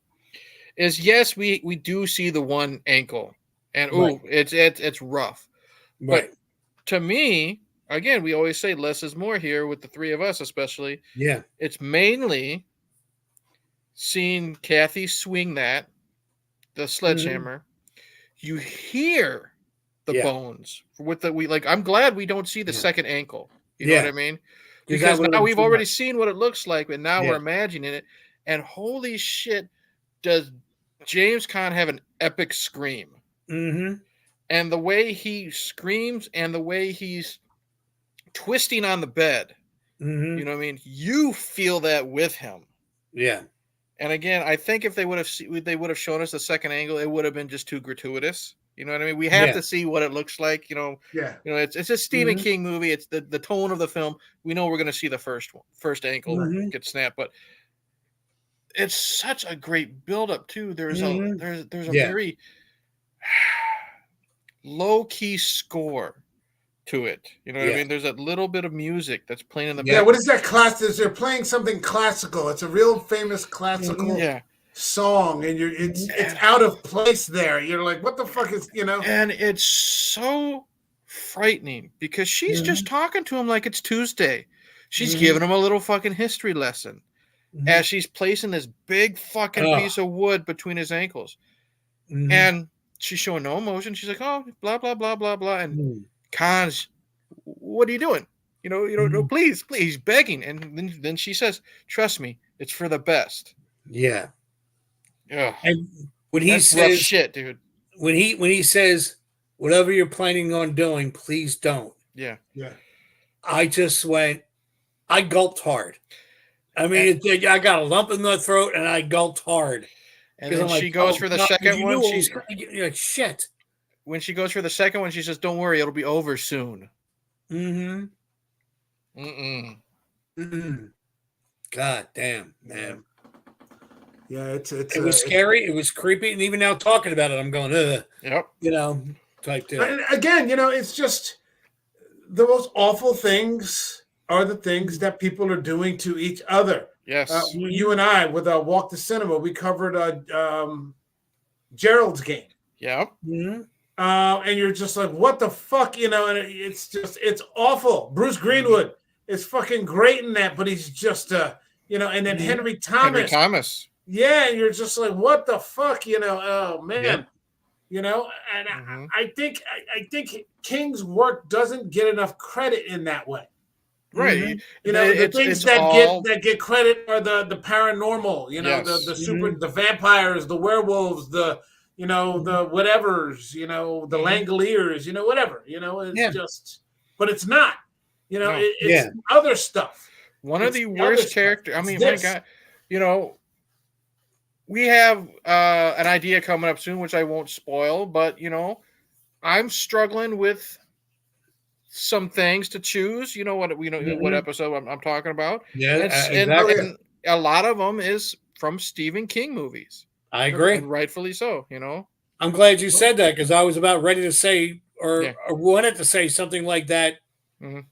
is yes, we do see the one ankle, and it's rough, right. But to me, again, we always say less is more here with the three of us, especially. Yeah, it's mainly seeing Kathy swing the sledgehammer. You hear the bones with I'm glad we don't see the second ankle. You know what I mean? Because now we've already seen what it looks like, and now we're imagining it. And holy shit, does James Caan have an epic scream? And the way he screams and the way he's twisting on the bed, you know what I mean? You feel that with him. Yeah. And again, I think if they would have shown us the second angle, it would have been just too gratuitous. You know what I mean? We have to see what it looks like. It's a Stephen King movie. It's the tone of the film. We know we're going to see the first ankle get snapped, but it's such a great buildup too. There's a very low-key score to it. You know what I mean? There's that little bit of music that's playing in the back. What is that class? They're playing something classical. It's a real famous classical song, and it's out of place there. You're like, what the fuck is, And it's so frightening because she's just talking to him like it's Tuesday. She's giving him a little fucking history lesson as she's placing this big fucking piece of wood between his ankles. And she's showing no emotion. She's like, oh, blah, blah, blah, blah, blah. And Khan's, what are you doing? No, please, he's begging. And then she says, trust me, it's for the best. Yeah. Yeah. And when he That's says rough shit, dude. When he says, whatever you're planning on doing, please don't. Yeah. I just I gulped hard. I mean, I got a lump in the throat and I gulped hard. And then she goes for the second one. She's like, shit. When she goes for the second one, she says, don't worry, it'll be over soon. God damn, man. Yeah, it was scary. It was creepy. And even now talking about it, I'm going, yep. Type deal. And again, it's just the most awful things are the things that people are doing to each other. Yes. You and I, with Walk to Cinema, we covered Gerald's Game. Yep. And you're just like, what the fuck, and it's awful. Bruce Greenwood is fucking great in that, but he's just, and then Henry Thomas. Yeah, and you're just like, what the fuck, oh man, and I think King's work doesn't get enough credit in that way. Right. The things that get credit are the paranormal, the super, the vampires, the werewolves, the the whatevers, the Langoliers, whatever, it's just, but it's not, it's other stuff. One of the worst characters. I mean, my God, we have an idea coming up soon, which I won't spoil, but I'm struggling with some things to choose. What episode I'm talking about. Yeah, exactly. And a lot of them is from Stephen King movies. I agree, and rightfully so. I'm glad you said that because I was about ready to say or wanted to say something like that, and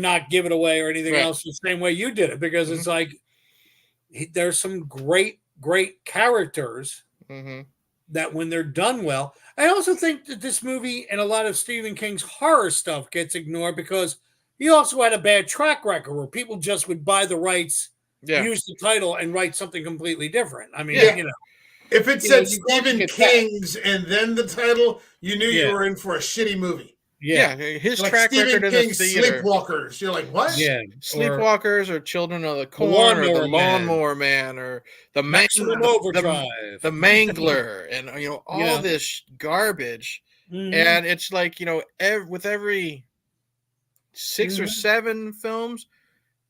not give it away or anything else the same way you did it, because it's like there's some great characters that when they're done well. I also think that this movie and a lot of Stephen King's horror stuff gets ignored because he also had a bad track record where people just would buy the rights, use the title, and write something completely different. I mean, if it said Stephen King's and then the title, you knew you were in for a shitty movie. Yeah, his like track Stephen record King's in the theater. Sleepwalkers. You're like, what? Yeah, Sleepwalkers or Children of the Corn or the Lawnmower Man or the Maximum Overdrive, the Mangler, and all this garbage. And it's like with every 6 or 7 films,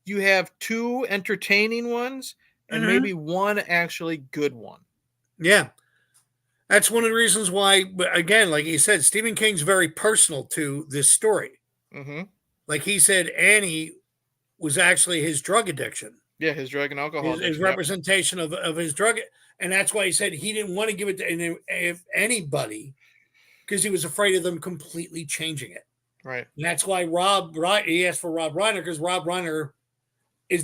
you have 2 entertaining ones and maybe 1 actually good one. Yeah. That's one of the reasons why, again, like you said, Stephen King's very personal to this story. Like he said, Annie was actually his drug addiction. Yeah, his drug and alcohol. His representation of his drug. And that's why he said he didn't want to give it to anybody because he was afraid of them completely changing it. Right. And that's why he asked for Rob Reiner, because Rob Reiner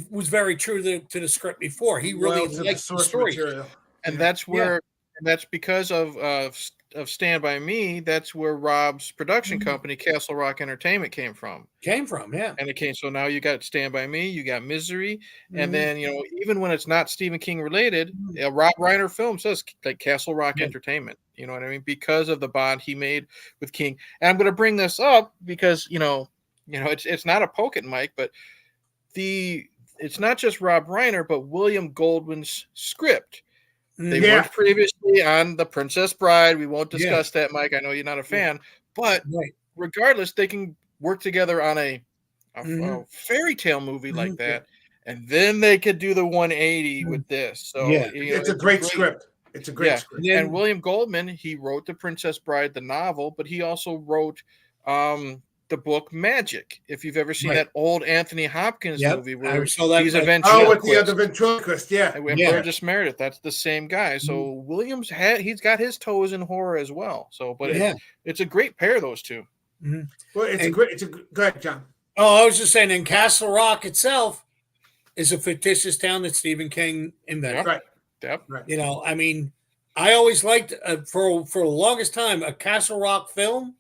was very true to the script before. He really liked the story. Material. And that's where... And that's because of Stand By Me. That's where Rob's production company, Castle Rock Entertainment, came from. And it came. So now you got Stand By Me, you got Misery, and then even when it's not Stephen King related, a Rob Reiner film says like Castle Rock Entertainment. You know what I mean? Because of the bond he made with King. And I'm going to bring this up because it's not a poke at Mike, but it's not just Rob Reiner, but William Goldwyn's script. They worked previously on The Princess Bride. We won't discuss that, Mike. I know you're not a fan, but regardless, they can work together on a fairy tale movie like that, and then they could do the 180 with this. So it's a great script. It's a great script. And William Goldman, he wrote The Princess Bride, the novel, but he also wrote the book Magic. If you've ever seen Right. that old Anthony Hopkins Yep, movie I where saw that. he's a Like, Oh, ventriloquist. with the other ventriloquist, yeah. And Yeah. Burgess Meredith, that's the same guy. So Williams he's got his toes in horror as well. So, but Yeah. it's a great pair, those two. Mhm. Well, it's a And- great. Go ahead, John. Oh, I was just saying, and Castle Rock itself is a fictitious town that Stephen King invented. Right. Yep. Right. You know, I mean, I always liked for the longest time a Castle Rock film.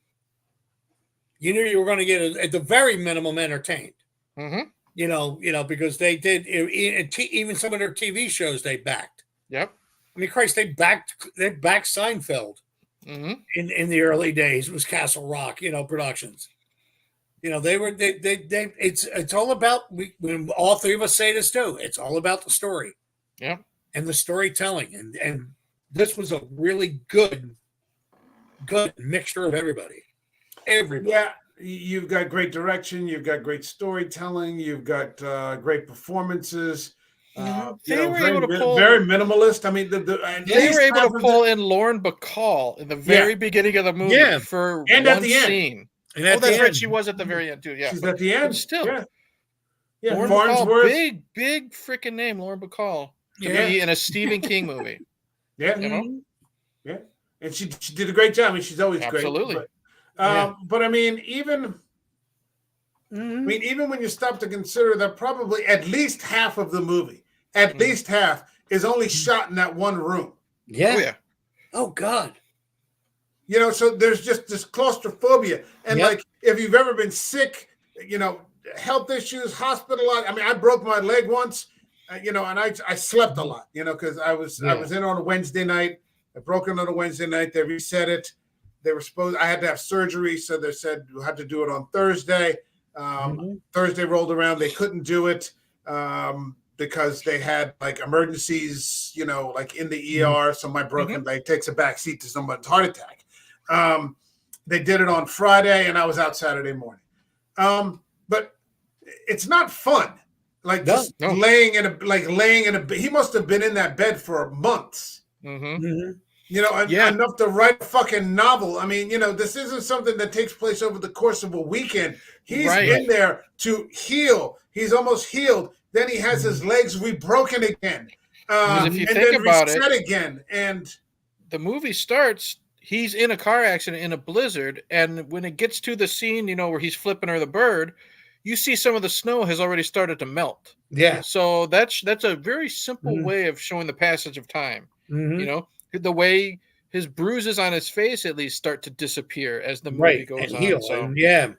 You knew you were going to get at the very minimum entertained. Mm-hmm. You know, because they did even some of their TV shows they backed. Yep. I mean, Christ, they backed Seinfeld Mm-hmm. in the early days. It was Castle Rock, productions. It's all about when all three of us say this too. It's all about the story. Yeah. And the storytelling, and this was a really good mixture of everybody. Yeah, you've got great direction. You've got great storytelling. You've got great performances. They were able to pull very minimalist. I mean, they were able to pull in Lauren Bacall in the very beginning of the movie for and one at the end. scene. And that's right. She was at the very end too. Yeah, she's at the end. But still, yeah. Lauren Bacall, big freaking name, Lauren Bacall, to be in a Stephen King movie. Yeah, yeah, and she did a great job. I mean, she's always absolutely. Great. But I mean, even when you stop to consider that probably at least half of the movie, at least half, is only shot in that one room. Yeah. Oh, yeah. Oh God. So there's just this claustrophobia. And like, if you've ever been sick, health issues, hospitalized. I mean, I broke my leg once, and I slept a lot, because I was in on a Wednesday night. I broke it on a Wednesday night. They reset it. I had to have surgery. So they said you had to do it on Thursday. Thursday rolled around. They couldn't do it because they had like emergencies, like in the ER. So my broken leg takes a back seat to someone's heart attack. They did it on Friday and I was out Saturday morning. But it's not fun. Like laying in a he must have been in that bed for months. Enough to write a fucking novel. I mean, this isn't something that takes place over the course of a weekend. He's in there to heal. He's almost healed. Then he has his legs rebroken again. If you think about it, again, and the movie starts. He's in a car accident in a blizzard, and when it gets to the scene, where he's flipping her the bird, you see some of the snow has already started to melt. Yeah. So that's a very simple way of showing the passage of time. The way his bruises on his face at least start to disappear as the movie goes on. Heal. So Yeah.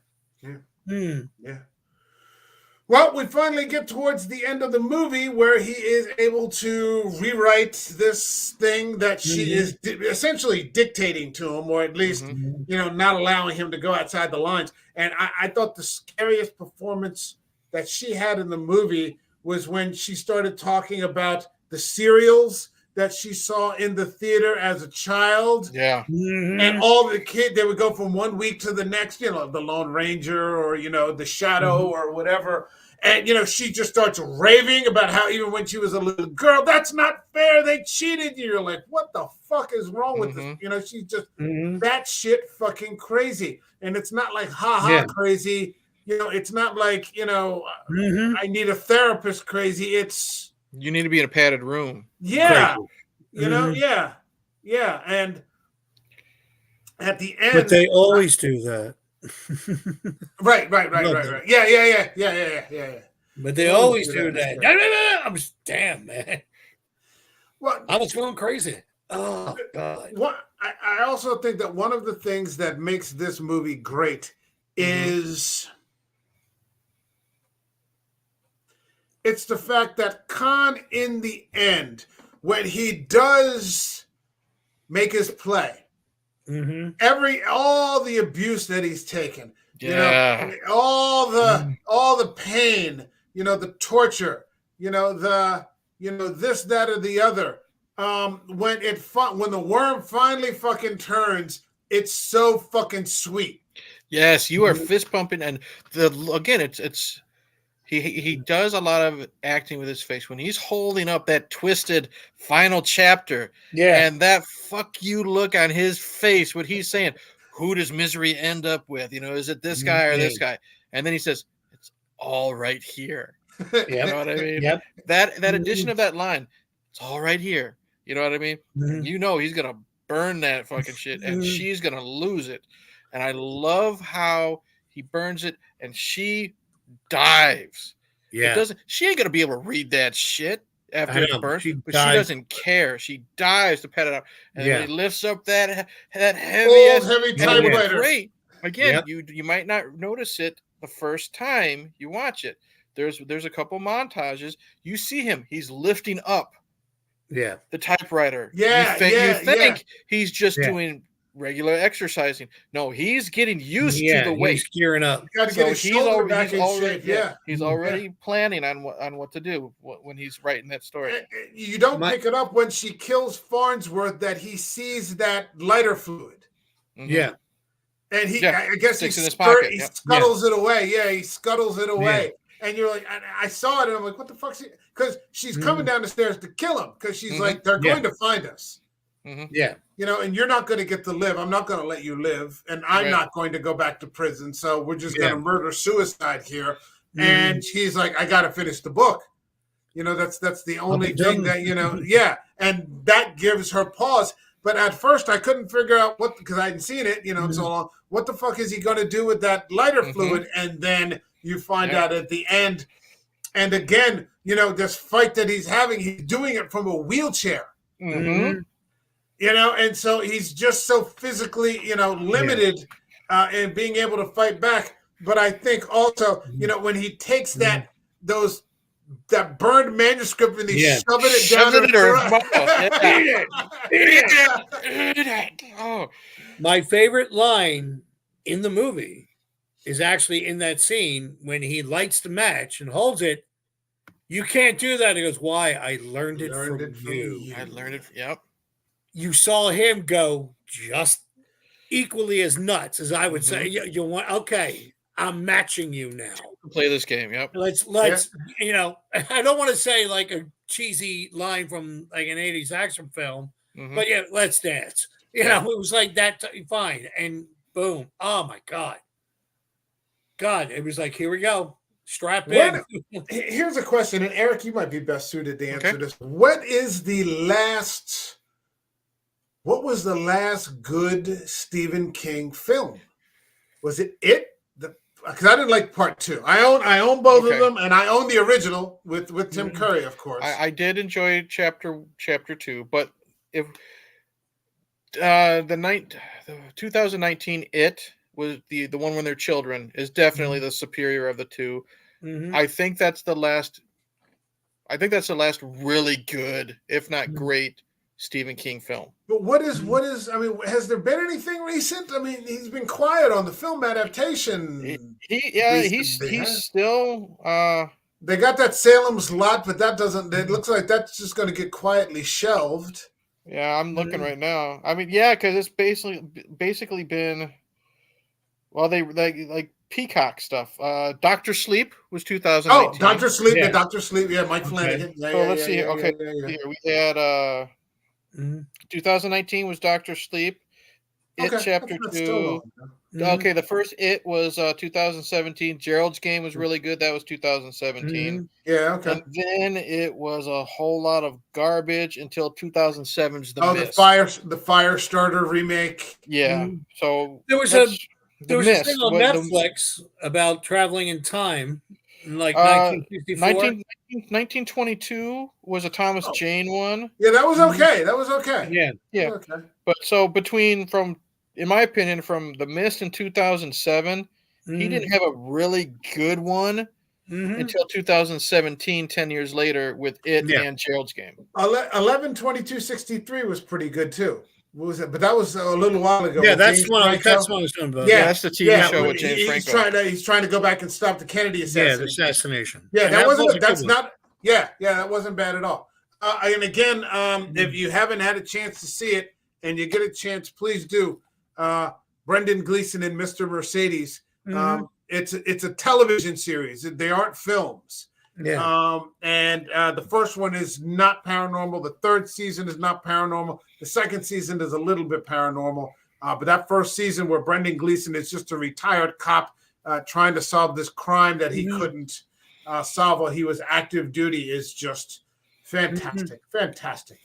Well, we finally get towards the end of the movie where he is able to rewrite this thing that she is essentially dictating to him, or at least, not allowing him to go outside the lines. And I thought the scariest performance that she had in the movie was when she started talking about the cereals that she saw in the theater as a child. Yeah. And all the kids, they would go from 1 week to the next, the Lone Ranger or, the Shadow or whatever. And, she just starts raving about how even when she was a little girl, that's not fair. They cheated you. You're like, what the fuck is wrong with this? She's just that shit fucking crazy. And it's not like crazy. It's not like, I need a therapist crazy. It's, you need to be in a padded room. Yeah. Yeah. And at the end. But they always do that. Right. Yeah. But they always do that. I was damn, man. Well, I was going crazy. Oh God. I also think that one of the things that makes this movie great is it's the fact that Khan, in the end, when he does make his play, all the abuse that he's taken, all the pain, the torture, this, that, or the other. When the worm finally fucking turns, it's so fucking sweet. Yes, you are fist pumping, and it's he does a lot of acting with his face when he's holding up that twisted final chapter, and that fuck you look on his face. What he's saying, who does Misery end up with? You know, is it this guy or this guy? And then he says, it's all right here. You know what I mean? Yep. That addition of that line, it's all right here. You know what I mean? You know he's gonna burn that fucking shit, and she's gonna lose it. And I love how he burns it, and she dives. Yeah. It doesn't. She ain't gonna be able to read that shit after it's burnt, but she doesn't care. She dives to pet it out, and then he lifts up that heavy typewriter. Great. Again, you might not notice it the first time you watch it. There's a couple montages. You see him. He's lifting up the typewriter. Yeah. You think he's just doing regular exercising. No, he's getting used to the weight. He's gearing up. He's already planning on what to do when he's writing that story. You don't pick it up when she kills Farnsworth that he sees that lighter fluid. Yeah. And I guess he scuttles it away. Yeah, he scuttles it away. Yeah. And you're like, I saw it, and I'm like, what the fuck's he? Because she's coming down the stairs to kill him, because she's like, they're going to find us. Yeah. You know, and you're not going to get to live. I'm not going to let you live, and I'm not going to go back to prison. So we're just going to murder-suicide here. And he's like, I got to finish the book. You know, that's the only thing that, you know, and that gives her pause. But at first, I couldn't figure out because I hadn't seen it, you know, so long. What the fuck is he going to do with that lighter fluid? And then you find out at the end. And again, you know, this fight that he's having, he's doing it from a wheelchair. You know, and so he's just so physically, you know, limited in being able to fight back. But I think also, you know, when he takes that burned manuscript and he's shoving it down her throat. My favorite line in the movie is actually in that scene when he lights the match and holds it. You can't do that. He goes, why? I learned it from you. I learned it. Yep. You saw him go just equally as nuts as I would say. You want, okay, I'm matching you now. Play this game. Yep. Let's you know, I don't want to say like a cheesy line from like an 80s action film, but yeah, let's dance. You know, it was like that. Fine. And boom. Oh my God. It was like, here we go. Strap in. Here's a question, and Eric, you might be best suited to answer this. What was the last good Stephen King film? Was it? Because I didn't like part 2. I own both of them, and I own the original with Tim Curry, of course. I did enjoy chapter 2, but if the 2019 It was the one when they're children is definitely the superior of the two. I think that's the last. I think that's the last really good, if not great, Stephen King film. But what is? I mean, has there been anything recent? I mean, he's been quiet on the film adaptation. He's still. They got that Salem's Lot, but that doesn't. It looks like that's just going to get quietly shelved. Yeah, I'm looking right now. I mean, because it's basically been. Well, they like Peacock stuff. Doctor Sleep was 2019. Oh, Doctor Sleep, Doctor Sleep, Mike Flanagan. Let's see here. Okay, here we had 2019 was Doctor Sleep. It Chapter 2. Okay, the first It was 2017. Gerald's Game was really good. That was 2017. Yeah, okay. And then it was a whole lot of garbage until 2007's The Mist. the Firestarter remake. Yeah. So there was a thing on Netflix about traveling in time in like 1964. 1922 was a Thomas Jane one. Yeah, that was okay. Yeah. Okay. But so in my opinion, from The Mist in 2007, he didn't have a really good one until 2017, 10 years later, with It and Gerald's Game. 11/22/63 was pretty good too. What was it? But that was a little while ago. Yeah, that's one I was talking about. Yeah, that's the TV show with James Franco. He's trying to go back and stop the Kennedy assassination. Yeah, the assassination. Yeah, that wasn't bad at all. And again, if you haven't had a chance to see it and you get a chance, please do. Brendan Gleeson and Mr. Mercedes. It's a television series. They aren't films. Yeah. And the first one is not paranormal. The third season is not paranormal. The second season is a little bit paranormal. But that first season where Brendan Gleeson is just a retired cop trying to solve this crime that he couldn't solve while he was active duty is just fantastic. Fantastic.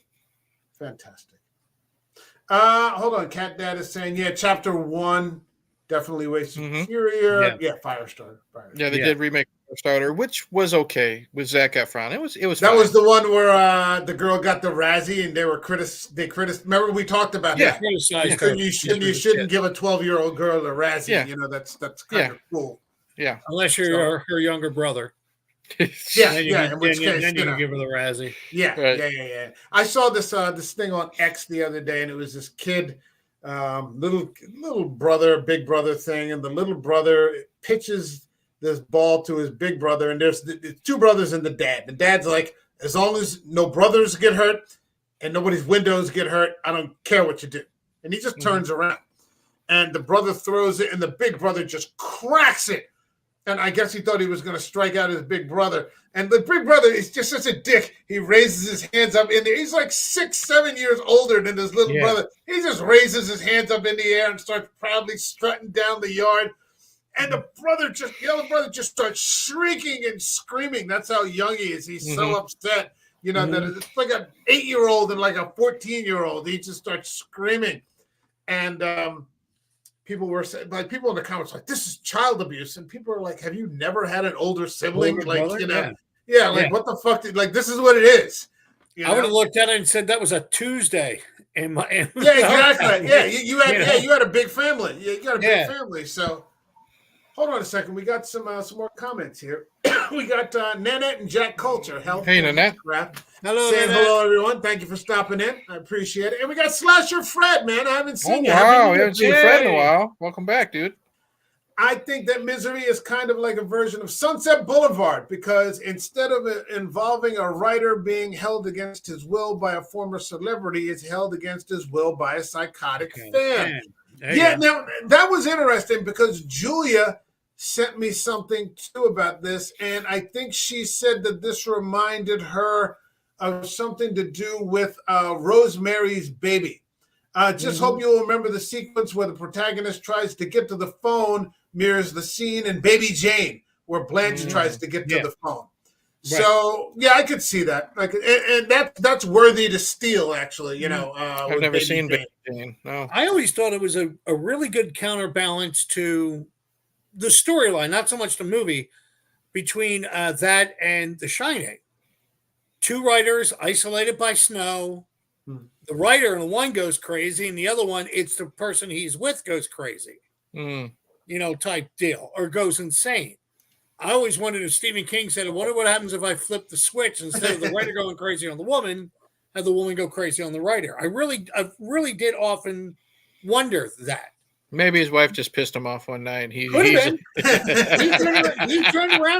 Hold on. Cat Dad is saying, yeah, chapter 1 definitely way superior. Yeah, Firestarter. Yeah, they did remake Firestarter, which was okay with Zac Efron. It was that fine. was the one where the girl got the Razzie and they were remember we talked about that. You shouldn't give a 12-year-old girl a Razzie. Yeah. You know, that's kind of cool. Yeah. Unless you're her younger brother. In which case, then you can give her the Razzie. Yeah. I saw this thing on X the other day, and it was this kid, little brother, big brother thing, and the little brother pitches this ball to his big brother, and there's two brothers and the dad. The dad's like, as long as no brothers get hurt and nobody's windows get hurt, I don't care what you do. And he just turns around, and the brother throws it, and the big brother just cracks it. And I guess he thought he was going to strike out his big brother. And the big brother is just such a dick. He raises his hands up in the air. He's like 6-7 years older than his little brother. He just raises his hands up in the air and starts proudly strutting down the yard. And the other brother just starts shrieking and screaming. That's how young he is. He's so upset. You know, that it's like an 8-year-old and like a 14-year-old. He just starts screaming. And people were saying, like, people in the comments like, this is child abuse, and people are like, have you never had an older sibling? What the fuck? This is what it is. I would have looked at it and said that was a Tuesday in my exactly. You had a big family. Yeah, you got a big family. So hold on a second. We got some more comments here. We got Nanette and Jack Culture. Hey, Nanette. Hello, saying Nanette. hello, everyone. Thank you for stopping in. I appreciate it. And we got Slasher Fred, man. I haven't seen you. Wow, we haven't seen Fred in a while. Welcome back, dude. I think that Misery is kind of like a version of Sunset Boulevard, because instead of it involving a writer being held against his will by a former celebrity, it's held against his will by a psychotic fan. Now that was interesting because Julia sent me something too about this, and I think she said that this reminded her of something to do with Rosemary's Baby. Just hope you'll remember the sequence where the protagonist tries to get to the phone mirrors the scene in Baby Jane, where Blanche tries to get to the phone. Right. So I could see that. Like, and that's worthy to steal. Actually, you know, I've never seen Baby Jane. No, I always thought it was a really good counterbalance to the storyline, not so much the movie, between that and The Shining. Two writers isolated by snow. The writer in the one goes crazy, and the other one, it's the person he's with goes crazy. You know, type deal, or goes insane. I always wondered if Stephen King said, I wonder what happens if I flip the switch instead of the writer going crazy on the woman, have the woman go crazy on the writer. I really did often wonder that. Maybe his wife just pissed him off one night. He turned around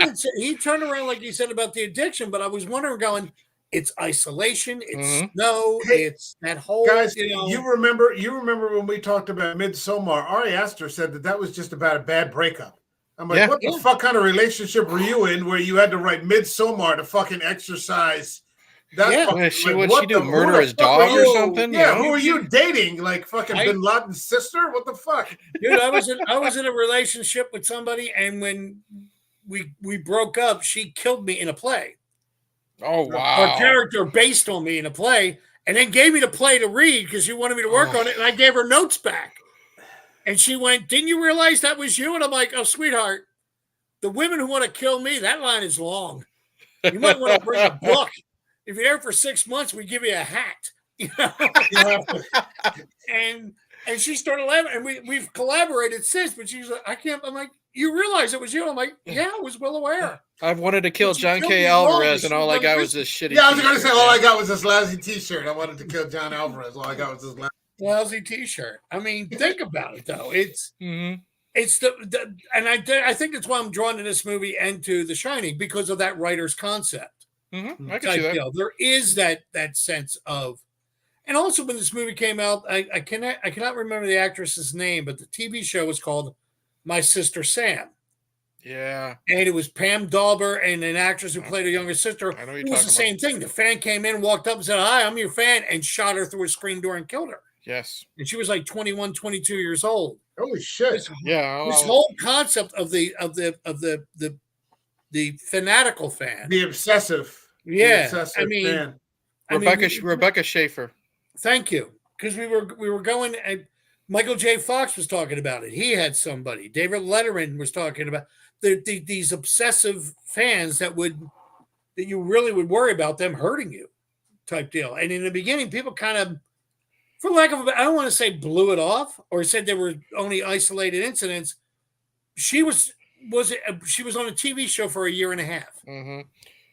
and said, he turned around like he said about the addiction, but I was wondering, going, it's isolation, it's snow, it's that whole guys. You remember when we talked about Midsommar? Ari Aster said that was just about a bad breakup. I'm like, what the fuck kind of relationship were you in where you had to write Midsommar to fucking exercise? What she do? Murder his dog or something? Yeah, who are you dating? Like fucking Bin Laden's sister? What the fuck? Dude, I was in a relationship with somebody, and when we broke up, she killed me in a play. Oh wow! Her character based on me in a play, and then gave me the play to read because she wanted me to work on it, and I gave her notes back. And she went, "Didn't you realize that was you?" And I'm like, "Oh, sweetheart, the women who want to kill me, that line is long. You might want to bring a book. If you're there for 6 months, we give you a hat." You know? and she started laughing, and we've collaborated since. But she's like, "I can't." I'm like, "You realize it was you?" I'm like, "Yeah, I was well aware." I've wanted to kill John K. Alvarez, and all I got was this shitty. Yeah, I was going to say all I got was this lousy T-shirt. I wanted to kill John Alvarez. All I got was this lousy T-shirt. I mean, think about it though. It's it's the and I think that's why I'm drawn to this movie and to The Shining, because of that writer's concept. I can see that. There is that sense of, and also when this movie came out, I cannot remember the actress's name, but the TV show was called My Sister Sam. Yeah. And it was Pam Dawber and an actress who played her younger sister. I know it was the same thing. The fan came in, walked up and said, "Hi, I'm your fan," and shot her through a screen door and killed her. Yes. And she was like 21, 22 years old. Holy shit! This Yeah. whole concept of the fanatical fan. The obsessive. Yeah. The obsessive I mean, fan. Rebecca Schaefer. Thank you. Because we were going, and Michael J. Fox was talking about it. He had somebody. David Letterman was talking about these obsessive fans that you really would worry about them hurting you, type deal. And in the beginning, people kind of, for lack of, I don't want to say blew it off or said there were only isolated incidents. She was on a TV show for a year and a half,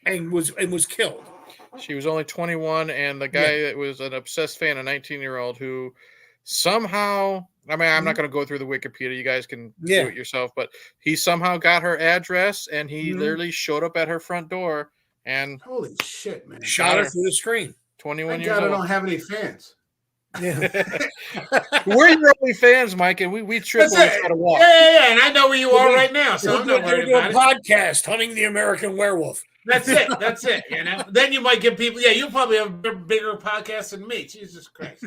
and was killed. She was only 21, and the guy that was an obsessed fan, a 19-year-old, who somehow, I mean, I'm not going to go through the Wikipedia. You guys can do it yourself, but he somehow got her address, and he literally showed up at her front door and holy shit, man! Shot her through the screen. 21 Thank years God old. I don't have any fans. Yeah. We're your only fans, Mike, and we trip when we try to walk. Yeah, and I know where you are right now, so I'm not worried about it. Podcast, Hunting the American Werewolf. That's it. You know, then you might get people. Yeah, you probably have a bigger podcast than me. Jesus Christ,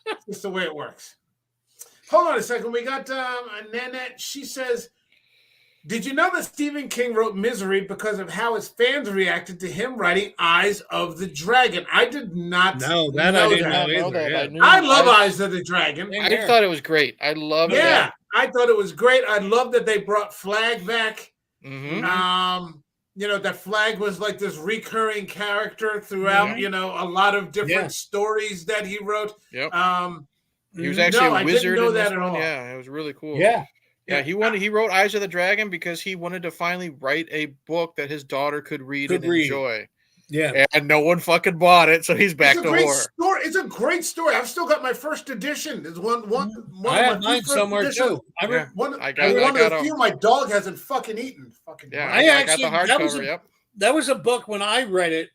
it's just the way it works. Hold on a second. We got Nanette. She says, "Did you know that Stephen King wrote Misery because of how his fans reacted to him writing Eyes of the Dragon?" I did not know that. I didn't know that. I love Eyes of the Dragon. I thought it was great. I love it. Yeah, I thought it was great. I love that they brought Flag back. You know, that Flag was like this recurring character throughout, you know, a lot of different stories that he wrote. Yep. He was actually a wizard in this one. All. Yeah, it was really cool. Yeah. Yeah, he wrote Eyes of the Dragon because he wanted to finally write a book that his daughter could read and enjoy. Yeah. And no one fucking bought it, so he's back to horror. Story. It's a great story. I've still got my first edition. It's one I have mine somewhere edition. too. One of the few my dog hasn't fucking eaten. I got the hardcover. Yep. That was a book when I read it,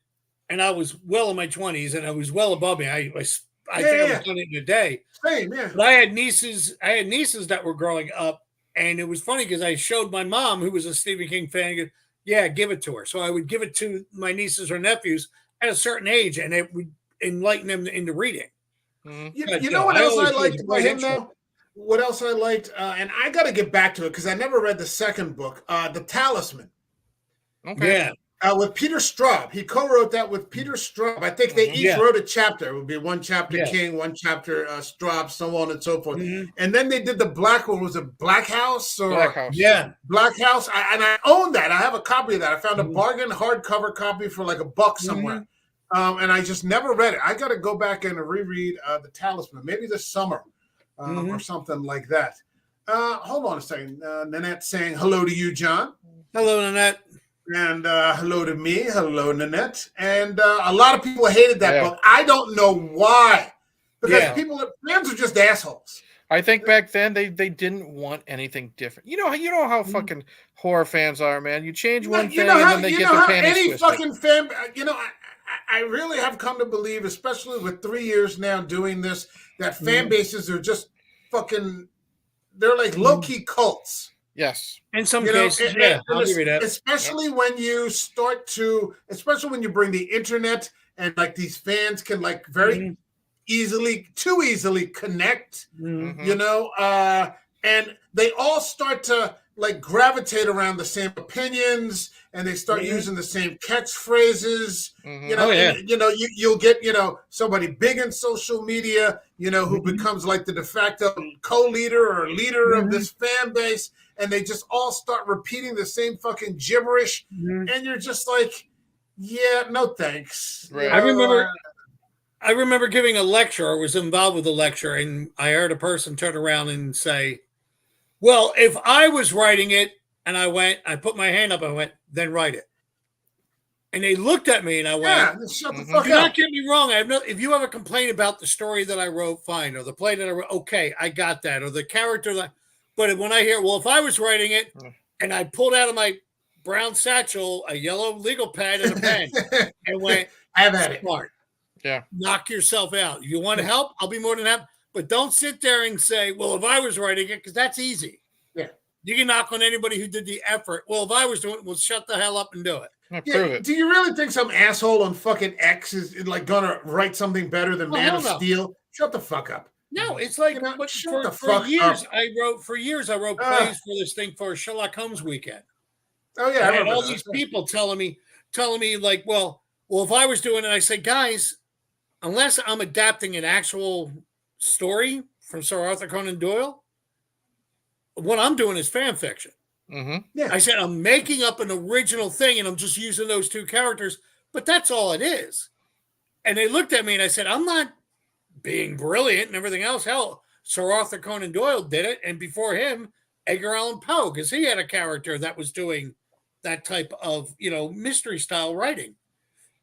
and I was well in my 20s, and I was well above me. I think I was done it in a day. Same, yeah. But I had nieces that were growing up, and it was funny because I showed my mom, who was a Stephen King fan, and yeah, give it to her. So I would give it to my nieces or nephews at a certain age, and it would enlighten them into reading. You know what else I liked about him now? What else I liked, and I got to get back to it because I never read the second book, The Talisman. Okay. Yeah. With Peter Straub. He co-wrote that with Peter Straub. I think they each wrote a chapter. It would be one chapter King, one chapter Straub, so on and so forth. And then they did the black one. Was it Black House? Black House. Yeah. Black House. And I own that. I have a copy of that. I found a bargain hardcover copy for like $1 somewhere. And I just never read it. I got to go back and reread The Talisman, maybe this summer or something like that. Hold on a second. Nanette saying hello to you, John. Hello, Nanette. And hello to me. Hello, Nanette. And a lot of people hated that book. I don't know why. Because fans are just assholes. I think back then they didn't want anything different. You know how fucking horror fans are, man. You change one thing and then they get the panties twisted. Fucking fan, I really have come to believe, especially with 3 years now doing this, that fan bases are just fucking, they're like low-key cults. Yes. In some cases, I'll give you that. Especially when you especially when you bring the internet and like these fans can like very too easily connect, you know, and they all start to like gravitate around the same opinions and they start using the same catchphrases, you know, and, you know, you'll get, you know, somebody big in social media, you know, who becomes like the de facto co-leader or leader of this fan base. And they just all start repeating the same fucking gibberish. And you're just like, yeah, no thanks. Right. I remember giving a lecture or was involved with a lecture, and I heard a person turn around and say, well, if I was writing it and I put my hand up, I went, then write it. And they looked at me and I went, shut the fuck up. Do not get me wrong. If you have a complaint about the story that I wrote, fine. Or the play that I wrote, okay, I got that. Or the character that, but when I hear, well, if I was writing it and I pulled out of my brown satchel a yellow legal pad and a pen and went, have at it. Smart. Yeah. Knock yourself out. If you want to help, I'll be more than happy. But don't sit there and say, well, if I was writing it, because that's easy. Yeah. You can knock on anybody who did the effort. Well, if I was doing it, well, shut the hell up and do it. Prove it. Do you really think some asshole on fucking X is like gonna write something better than Man of Steel? Shut the fuck up. No, it's like for years I wrote plays for this thing for Sherlock Holmes weekend. Oh yeah, I had all these people telling me like, well, if I was doing it, I said, guys, unless I'm adapting an actual story from Sir Arthur Conan Doyle, what I'm doing is fan fiction. Yeah. I said I'm making up an original thing and I'm just using those two characters, but that's all it is. And they looked at me and I said, I'm not being brilliant and everything else. Hell, Sir Arthur Conan Doyle did it, and before him, Edgar Allan Poe, because he had a character that was doing that type of mystery style writing.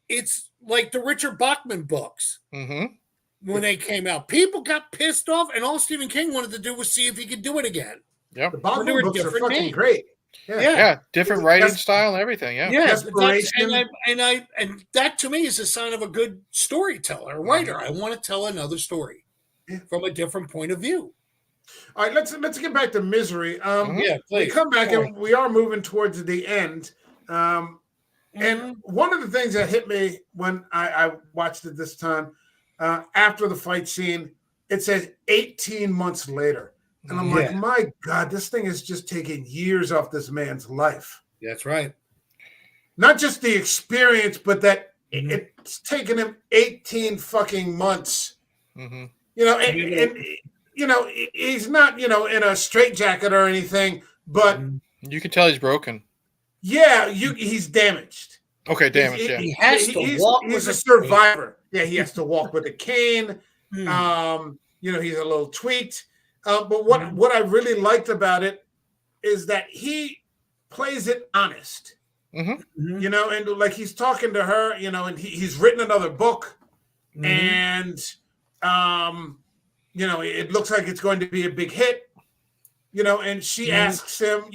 It's like the Richard Bachman books. When they came out, people got pissed off, and all Stephen King wanted to do was see if he could do it again. Yep. The Bachman books are fucking great. Yeah, different writing style and everything. Yeah, and that to me is a sign of a good storyteller, writer. I want to tell another story from a different point of view. All right, let's get back to Misery. Yeah, please. We come back and we are moving towards the end. And one of the things that hit me when I watched it this time, after the fight scene, it says 18 months later. And I'm like, my God, this thing is just taking years off this man's life. That's right. Not just the experience, but that it's taken him 18 fucking months. And he's not, in a straitjacket or anything, but you can tell he's broken. Yeah, he's damaged. Okay, damaged. He has to walk. He's a survivor. Yeah, he has to walk with a cane. He's a little tweaked. But what I really liked about it is that he plays it honest. And like he's talking to her, and he's written another book, and it looks like it's going to be a big hit. And she asks him,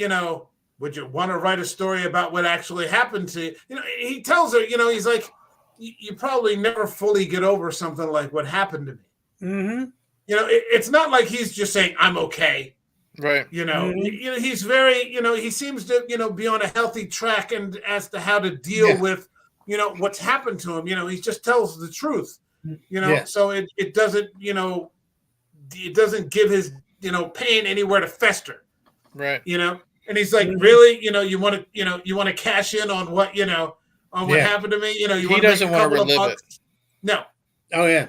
would you want to write a story about what actually happened to you? He tells her, he's like, you probably never fully get over something like what happened to me. It's not like he's just saying, I'm okay. Right. He's very, he seems to, be on a healthy track and as to how to deal with, what's happened to him. He just tells the truth, so it doesn't, it doesn't give his, pain anywhere to fester. Right. And he's like, really, you want to cash in on what, on what happened to me? He doesn't want to relive it. No. Oh, yeah.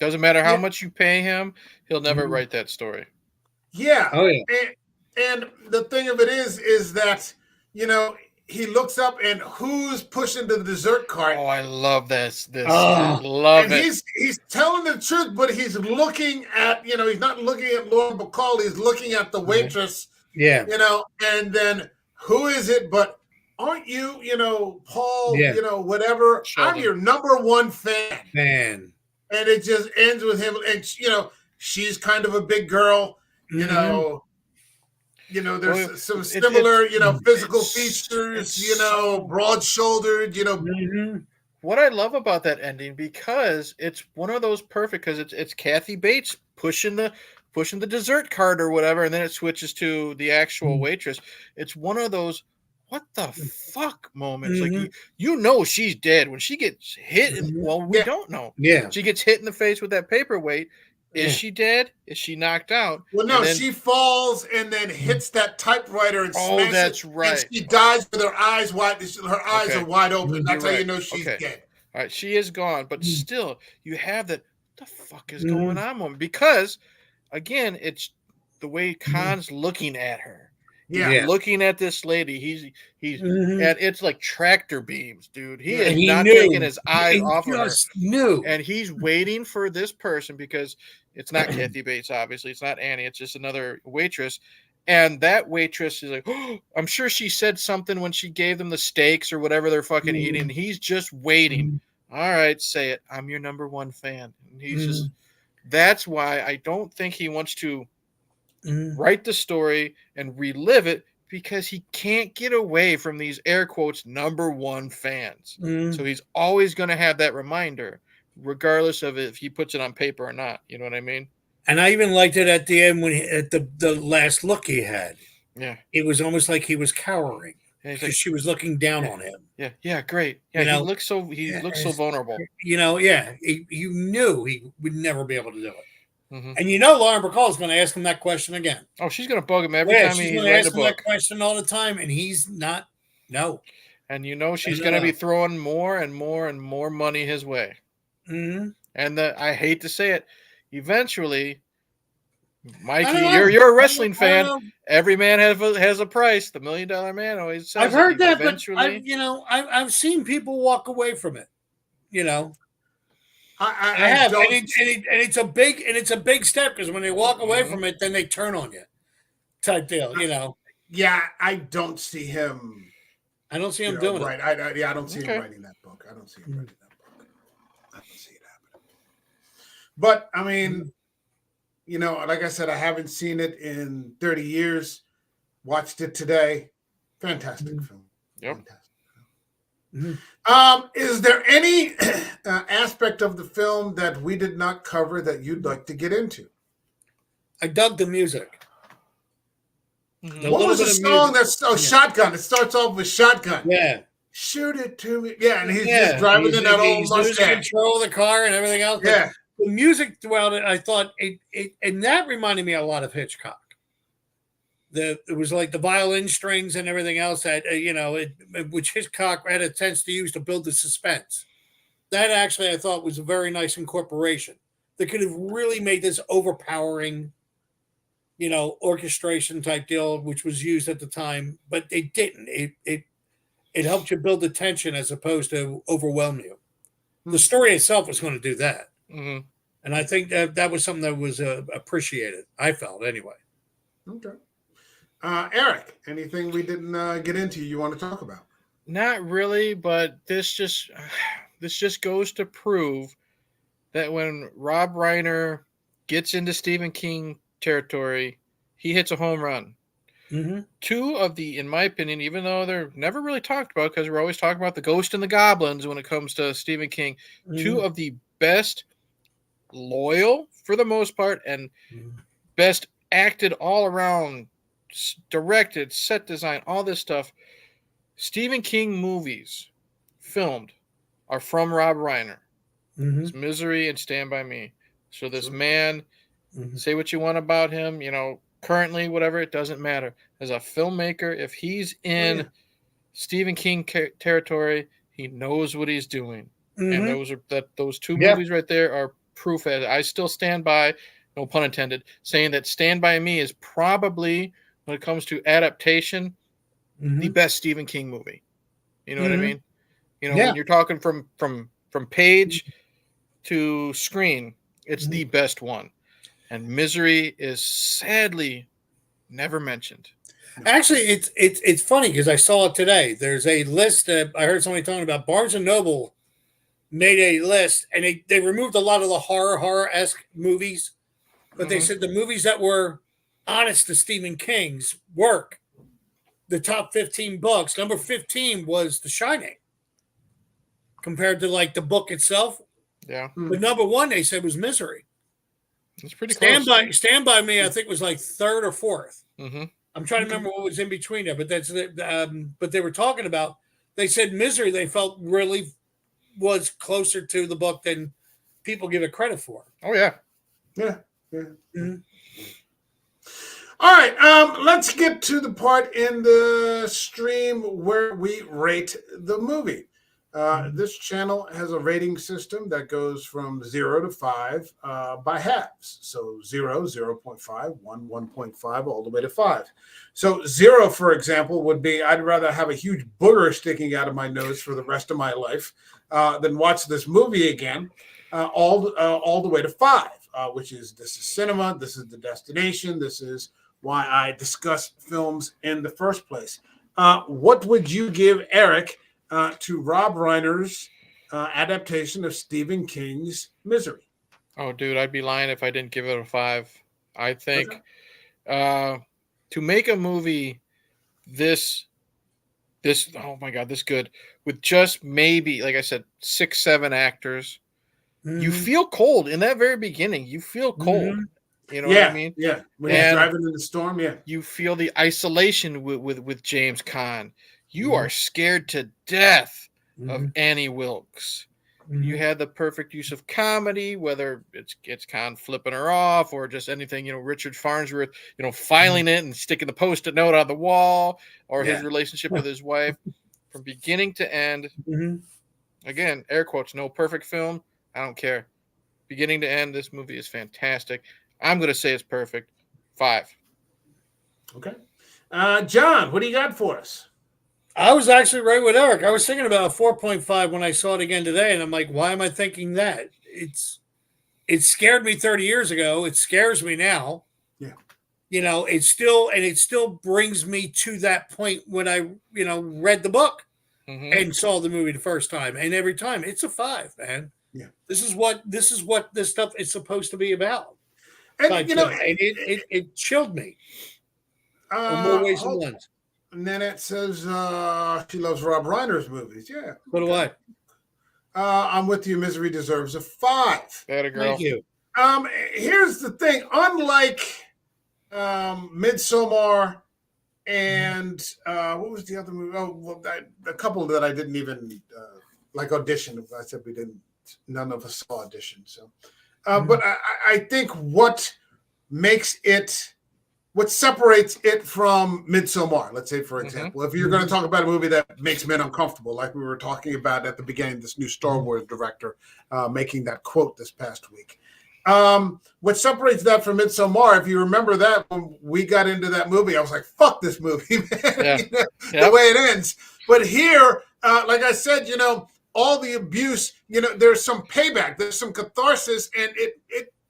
Doesn't matter how much you pay him, he'll never write that story. Yeah. Oh, yeah. And the thing of it is that, he looks up and who's pushing the dessert cart. Oh, I love this. I love it. He's telling the truth, but he's looking at, he's not looking at Lauren Bacall. He's looking at the waitress. Yeah. And then who is it? But aren't you, Paul, whatever. Sheldon. I'm your number one fan. And it just ends with him. And, she's kind of a big girl, there's some similar, physical features, broad-shouldered, What I love about that ending, because it's one of those perfect, because it's Kathy Bates pushing the dessert cart or whatever, and then it switches to the actual waitress. It's one of those what the fuck moments. Like she's dead when she gets hit. We don't know. Yeah, she gets hit in the face with that paperweight. Is she dead? Is she knocked out? Well, no, she falls and then hits that typewriter and smashes. That's right. And she dies with her eyes wide. Her eyes are wide open. That's how you know she's dead. All right, she is gone, but still, you have that. What the fuck is going on, woman? Because again, it's the way Khan's looking at her. He's looking at this lady. He's and it's like tractor beams, dude. He is not taking his eyes off of her. And he's waiting for this person because it's not Kathy Bates, obviously. It's not Annie. It's just another waitress. And that waitress is like, I'm sure she said something when she gave them the steaks or whatever they're fucking eating. He's just waiting. All right, say it. I'm your number one fan. And he's just, that's why I don't think he wants to write the story and relive it, because he can't get away from these air quotes number one fans. So he's always going to have that reminder, regardless of if he puts it on paper or not. You know what I mean? And I even liked it at the end when at the last look he had. Yeah, it was almost like he was cowering. because she was looking down on him. Yeah, great. Yeah, he looks so vulnerable. You knew he would never be able to do it. And Lauren Bacall is going to ask him that question again. Oh, she's going to bug him every time he's writing a book. She's going to ask him that question all the time, and he's not. No. And she's going to be throwing more and more and more money his way. Mm-hmm. And I hate to say it, eventually, Mikey, you're a wrestling fan. Every man has a price. The $1 Million Man always says. I've heard that, eventually, but I've seen people walk away from it. I have, and it's a big step, because when they walk away from it, then they turn on you, type deal. Yeah, I don't see him. I don't see him doing it. I don't see him writing that book. I don't see him writing that book. I don't see it happening. But I mean, like I said, I haven't seen it in 30 years. Watched it today. Fantastic film. Yep. Fantastic. Is there any aspect of the film that we did not cover that you'd like to get into? I dug the music. What was the song that's Shotgun? It starts off with Shotgun. Yeah. Shoot it to me. Yeah, and he's just driving in that old Mustang. Losing control of the car and everything else. Yeah. The music throughout it, I thought and that reminded me a lot of Hitchcock. It was like the violin strings and everything else that which Hitchcock had a tendency to use to build the suspense. That actually I thought was a very nice incorporation. They could have really made this overpowering, orchestration type deal, which was used at the time, but they didn't. It helped you build the tension as opposed to overwhelm you. The story itself was going to do that. Mm-hmm. And I think that was something that was appreciated. I felt anyway. Okay. Eric, anything we didn't get into you want to talk about? Not really, but this just goes to prove that when Rob Reiner gets into Stephen King territory, he hits a home run. Mm-hmm. Two of the, in my opinion, even though they're never really talked about because we're always talking about the ghost and the goblins when it comes to Stephen King, two of the best loyal, for the most part, and best acted all around, directed, set design, all this stuff, Stephen King movies filmed are from Rob Reiner. It's Misery and Stand By Me. So this man, say what you want about him, currently, whatever, it doesn't matter. As a filmmaker, if he's in Stephen King territory, he knows what he's doing. And those two movies right there are proof. I still stand by, no pun intended, saying that Stand By Me is probably, when it comes to adaptation, the best Stephen King movie. You know what I mean? When you're talking from page to screen, it's the best one. And Misery is sadly never mentioned. Actually, it's funny because I saw it today. There's a list that I heard somebody talking about. Barnes and Noble made a list, and they removed a lot of the horror-esque movies, but they said the movies that were honest to Stephen King's work, the top 15 books, number 15 was The Shining, compared to like the book itself. Yeah. But number one, they said, was Misery. It's pretty close. Stand By Me, I think, was like third or fourth. I'm trying to remember what was in between there, but but they were talking about, they said Misery, they felt really was closer to the book than people give it credit for. Oh, yeah. Yeah. All right, let's get to the part in the stream where we rate the movie. This channel has a rating system that goes from 0 to 5 by halves. So 0, 0.5, 1, 1.5, all the way to 5. So 0, for example, would be I'd rather have a huge booger sticking out of my nose for the rest of my life than watch this movie again, all the way to 5, which is this is cinema, this is the destination, this is why I discuss films in the first place. What would you give, Eric, to Rob Reiner's adaptation of Stephen King's Misery? Oh, dude, I'd be lying if I didn't give it a 5. I think to make a movie this oh my God, this good, with just maybe, like I said, 6, 7 actors, you feel cold in that very beginning. You feel cold. You know what I mean? Yeah. When he's driving in the storm, you feel the isolation with James Caan. You are scared to death of Mhm. Annie Wilkes. You Mhm. had the perfect use of comedy, whether it's Khan flipping her off or just anything, Richard Farnsworth, filing it and sticking the post-it note on the wall, or his Yeah. relationship with his wife from beginning to end. Mhm. Again, air quotes, no perfect film. I don't care. Beginning to end, this movie is fantastic. I'm going to say it's perfect. 5. Okay. John, what do you got for us? I was actually right with Eric. I was thinking about a 4.5 when I saw it again today, and I'm like, why am I thinking that? It scared me 30 years ago. It scares me now. Yeah. It still brings me to that point when I, read the book and saw the movie the first time. And every time it's a 5, man. Yeah. This is what this stuff is supposed to be about. And Type thing. And it chilled me in more ways than once. Nanette says she loves Rob Reiner's movies. Yeah. So do I. I'm with you. Misery deserves a 5. Better girl. Thank you. Here's the thing. Unlike Midsommar and what was the other movie? Oh, well, a couple that I didn't even like Audition. I said none of us saw Audition. So, but I think what separates it from Midsommar, let's say, for example, if you're going to talk about a movie that makes men uncomfortable, like we were talking about at the beginning, this new Star Wars director making that quote this past week. What separates that from Midsommar, if you remember that, when we got into that movie, I was like, fuck this movie, man. Yeah. The way it ends. But here, like I said, all the abuse, there's some payback, there's some catharsis, and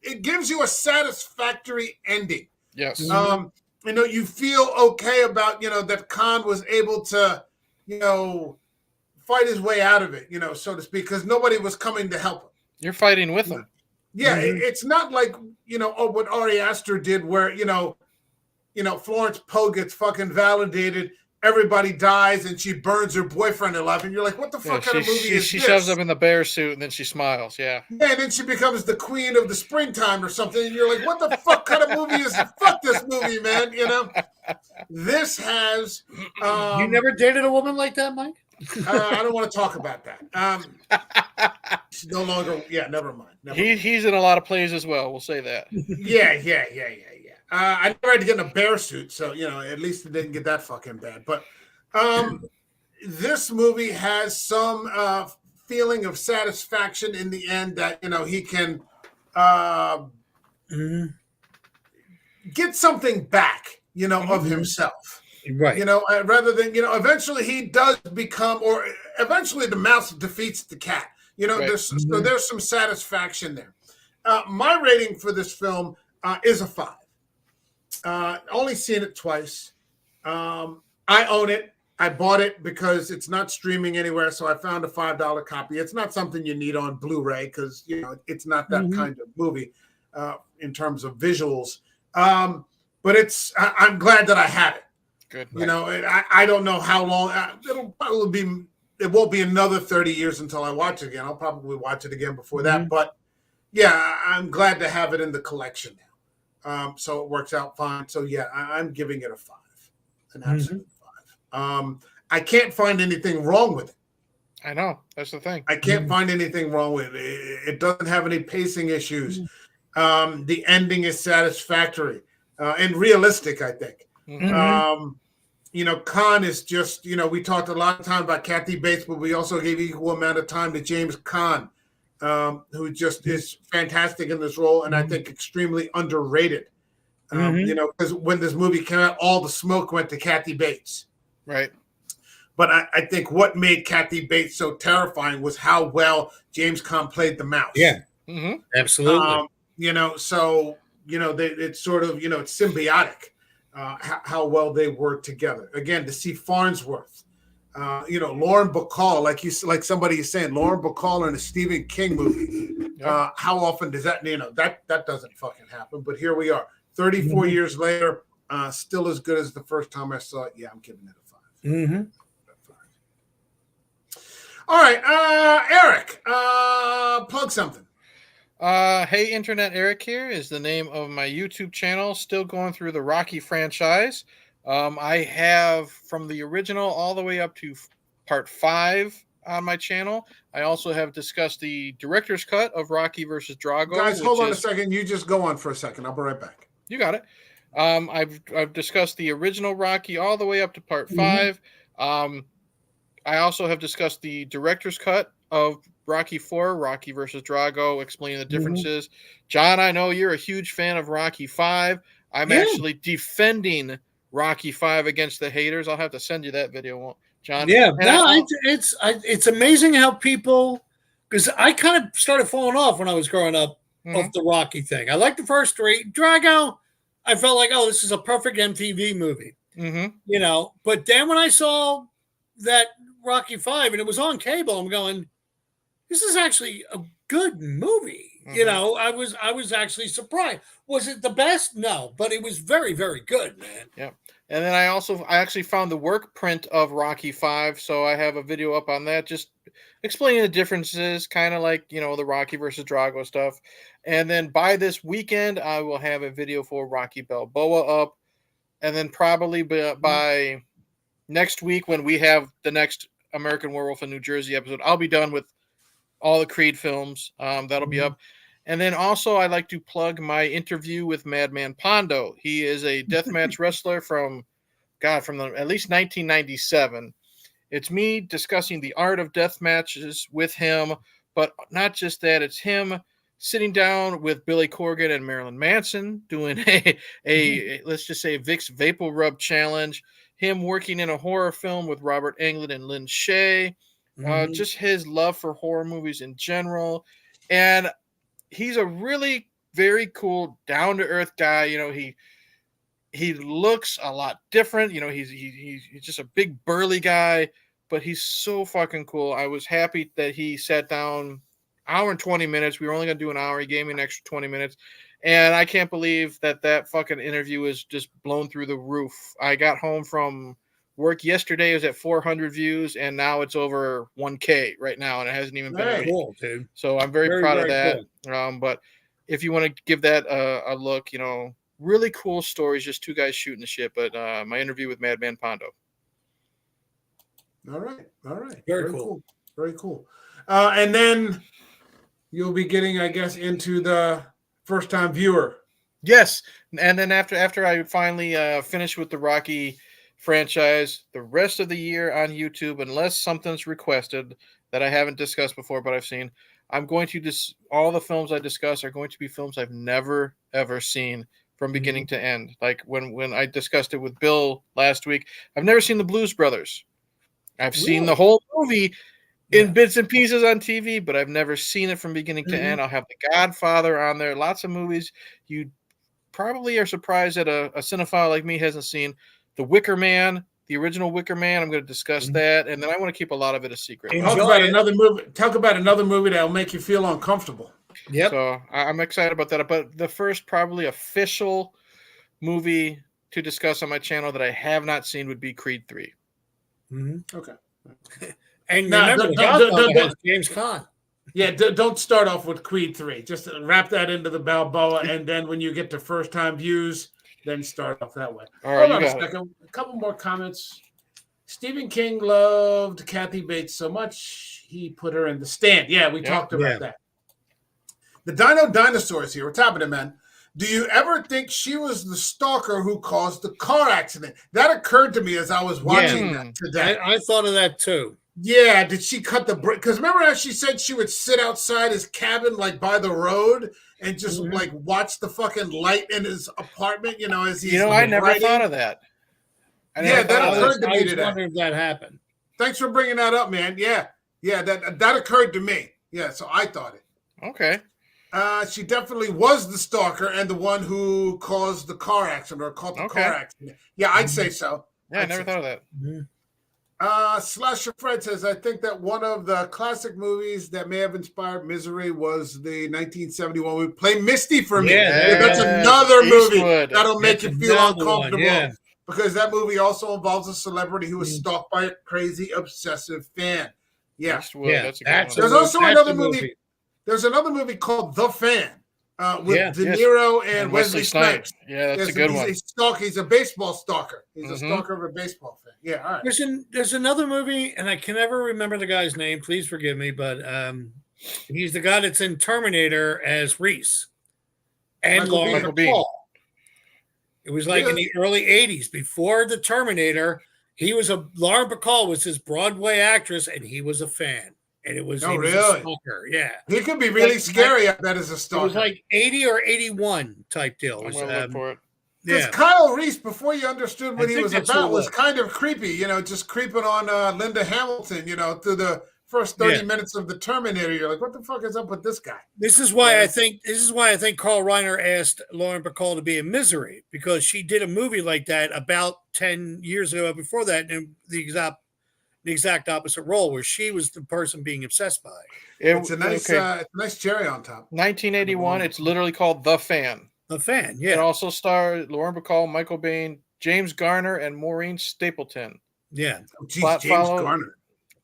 it gives you a satisfactory ending. Yes. You feel okay about, that Khan was able to, fight his way out of it, so to speak, because nobody was coming to help him. You're fighting with him. Yeah, it's not like, what Ari Aster did where, Florence Poe gets fucking validated, everybody dies, and she burns her boyfriend alive, and you're like, what the fuck kind of movie is this? She shoves up in the bear suit, and then she smiles, yeah. Yeah, and then she becomes the queen of the springtime or something, and you're like, what the fuck kind of movie is this? Fuck this movie, man, This has... you never dated a woman like that, Mike? I don't want to talk about that. She's no longer... Yeah, never mind. He's in a lot of plays as well, we'll say that. Yeah. I never had to get in a bear suit, so at least it didn't get that fucking bad. But this movie has some feeling of satisfaction in the end that he can get something back, of himself, right? Rather than eventually he does become, or eventually the mouse defeats the cat. Right. So there's some satisfaction there. My rating for this film is a 5. Only seen it twice. I own it. I bought it because it's not streaming anywhere, so I found a $5 copy. It's not something you need on Blu-ray because it's not that kind of movie in terms of visuals. But I'm glad that I have it. Good. I don't know how long. It won't be another 30 years until I watch it again. I'll probably watch it again before that. But yeah, I'm glad to have it in the collection now. So it works out fine. So yeah, I'm giving it a 5, an absolute 5. I can't find anything wrong with it. I know, that's the thing. I can't find anything wrong with it. It doesn't have any pacing issues. The ending is satisfactory and realistic, I think. Khan is just, we talked a lot of time about Kathy Bates, but we also gave equal amount of time to James Caan, who just is fantastic in this role, and I think extremely underrated. Because when this movie came out, all the smoke went to Kathy Bates. Right. But I think what made Kathy Bates so terrifying was how well James Caan played the mouse. Yeah. Absolutely. It's sort of, it's symbiotic. How well they work together. Again, to see Farnsworth, Lauren Bacall, like somebody is saying, Lauren Bacall in a Stephen King movie. How often does that, that doesn't fucking happen. But here we are, 34 years later, still as good as the first time I saw it. Yeah, I'm giving it a 5. All right, Eric, plug something. Hey Internet, Eric here is the name of my YouTube channel, still going through the Rocky franchise. I have from the original all the way up to part 5 on my channel. I also have discussed the director's cut of Rocky versus Drago. Guys, hold on a second. You just go on for a second. I'll be right back. You got it. I've discussed the original Rocky all the way up to part 5. I also have discussed the director's cut of Rocky 4, Rocky versus Drago, explaining the differences. John, I know you're a huge fan of Rocky 5. I'm actually defending Rocky 5 against the haters. I'll have to send you that video, John. Yeah, it's amazing how people, because I kind of started falling off when I was growing up of the Rocky thing. I liked the first 3. Drago, I felt like, oh, this is a perfect MTV movie, you know. But then when I saw that Rocky 5 and it was on cable, I'm going, this is actually a good movie. You know, I was actually surprised. Was it the best? No, but it was very, very good, man. Yeah. And then I actually found the work print of Rocky 5, so I have a video up on that, just explaining the differences, kind of like, you know, the Rocky versus Drago stuff. And then by this weekend, I will have a video for Rocky Balboa up, and then probably by next week when we have the next American Werewolf in New Jersey episode, I'll be done with all the Creed films. That'll be up. And then also I'd like to plug my interview with Madman Pondo. He is a deathmatch wrestler from at least 1997. It's me discussing the art of death matches with him, but not just that. It's him sitting down with Billy Corgan and Marilyn Manson doing a let's just say Vicks Vapor Rub challenge. Him working in a horror film with Robert Englund and Lynn Shay. Just his love for horror movies in general. And he's a really very cool, down-to-earth guy. You know, he looks a lot different. You know, he's just a big burly guy, but he's so fucking cool. I was happy that he sat down hour and 20 minutes. We were only going to do an hour. He gave me an extra 20 minutes. And I can't believe that fucking interview is just blown through the roof. I got home from work yesterday. It was at 400 views, and now it's over 1K right now, and it hasn't even been a week. Cool, dude. So I'm very proud of that. Cool. But if you want to give that a look, you know, really cool stories, just 2 guys shooting the shit. But my interview with Madman Pondo. All right. Very cool. Very cool. And then you'll be getting, I guess, into the first-time viewer. Yes, and then after I finally finish with the Rocky franchise, the rest of the year on YouTube, unless something's requested that I haven't discussed before, but I've seen, I'm going to all the films I discuss are going to be films I've never ever seen from beginning to end. Like when I discussed it with Bill last week, I've never seen the Blues Brothers. I've seen the whole movie in bits and pieces on TV, but I've never seen it from beginning to end. I'll have The Godfather on there. Lots of movies you probably are surprised that a cinephile like me hasn't seen. The Wicker Man, the original Wicker Man. I'm going to discuss that, and then I want to keep a lot of it a secret. Talk about another movie that'll make you feel uncomfortable. Yep. So I'm excited about that. But the first probably official movie to discuss on my channel that I have not seen would be Creed 3. Okay. And remember, The Godfather has James Caan. Yeah, don't start off with Creed 3. Just wrap that into the Balboa, and then when you get to first-time views, then start off that way. All right, Hold on a second. A couple more comments. Stephen King loved Kathy Bates so much, he put her in The Stand. Yeah, we talked about that. The Dino Dinosaurs here. What's happening, man? Do you ever think she was the stalker who caused the car accident? That occurred to me as I was watching that today. I thought of that too. Yeah, did she cut the brake? Because remember how she said she would sit outside his cabin, like by the road, and just like watch the fucking light in his apartment, you know, as he's I never thought of that. That occurred to me today. I was wondering if that happened. Thanks for bringing that up, man. Yeah, that occurred to me. Yeah, so I thought it. Okay. She definitely was the stalker and the one who caused the car accident or caught the car accident. Yeah, I'd say so. Yeah, I never thought of that. Slasher Fred says, I think that one of the classic movies that may have inspired Misery was the 1971 movie Play Misty for Me. Yeah, that's another movie Eastwood. That'll make you feel uncomfortable. One, because that movie also involves a celebrity who was stalked by a crazy, obsessive fan. Yeah. Eastwood, that's a good one. There's also another movie. There's another movie called The Fan, with De Niro and Wesley Wesley Snipes. Yeah, that's a good one. He's a baseball stalker. He's a stalker of a baseball fan. Yeah, all right. There's another movie, and I can never remember the guy's name. Please forgive me, but he's the guy that's in Terminator as Reese and Lauren Bacall. It was like in the early 80s, before the Terminator. Lauren Bacall was his Broadway actress, and he was a fan. And it was, really? A stalker. Yeah. He could be really scary, I bet, as a stalker. It was like 80 or 81 type deal. I'm gonna look for it. Because Kyle Reese, before you understood what he was about, was kind of creepy, just creeping on Linda Hamilton, through the first 30 minutes of the Terminator. You're like, what the fuck is up with this guy? This is why I think Carl Reiner asked Lauren Bacall to be in Misery, because she did a movie like that about 10 years ago before that, in the exact opposite role, where she was the person being obsessed by. It's a nice cherry on top. 1981. It's literally called The Fan. The Fan, yeah. It also stars Lauren Bacall, Michael Biehn, James Garner, and Maureen Stapleton. Yeah. James Garner.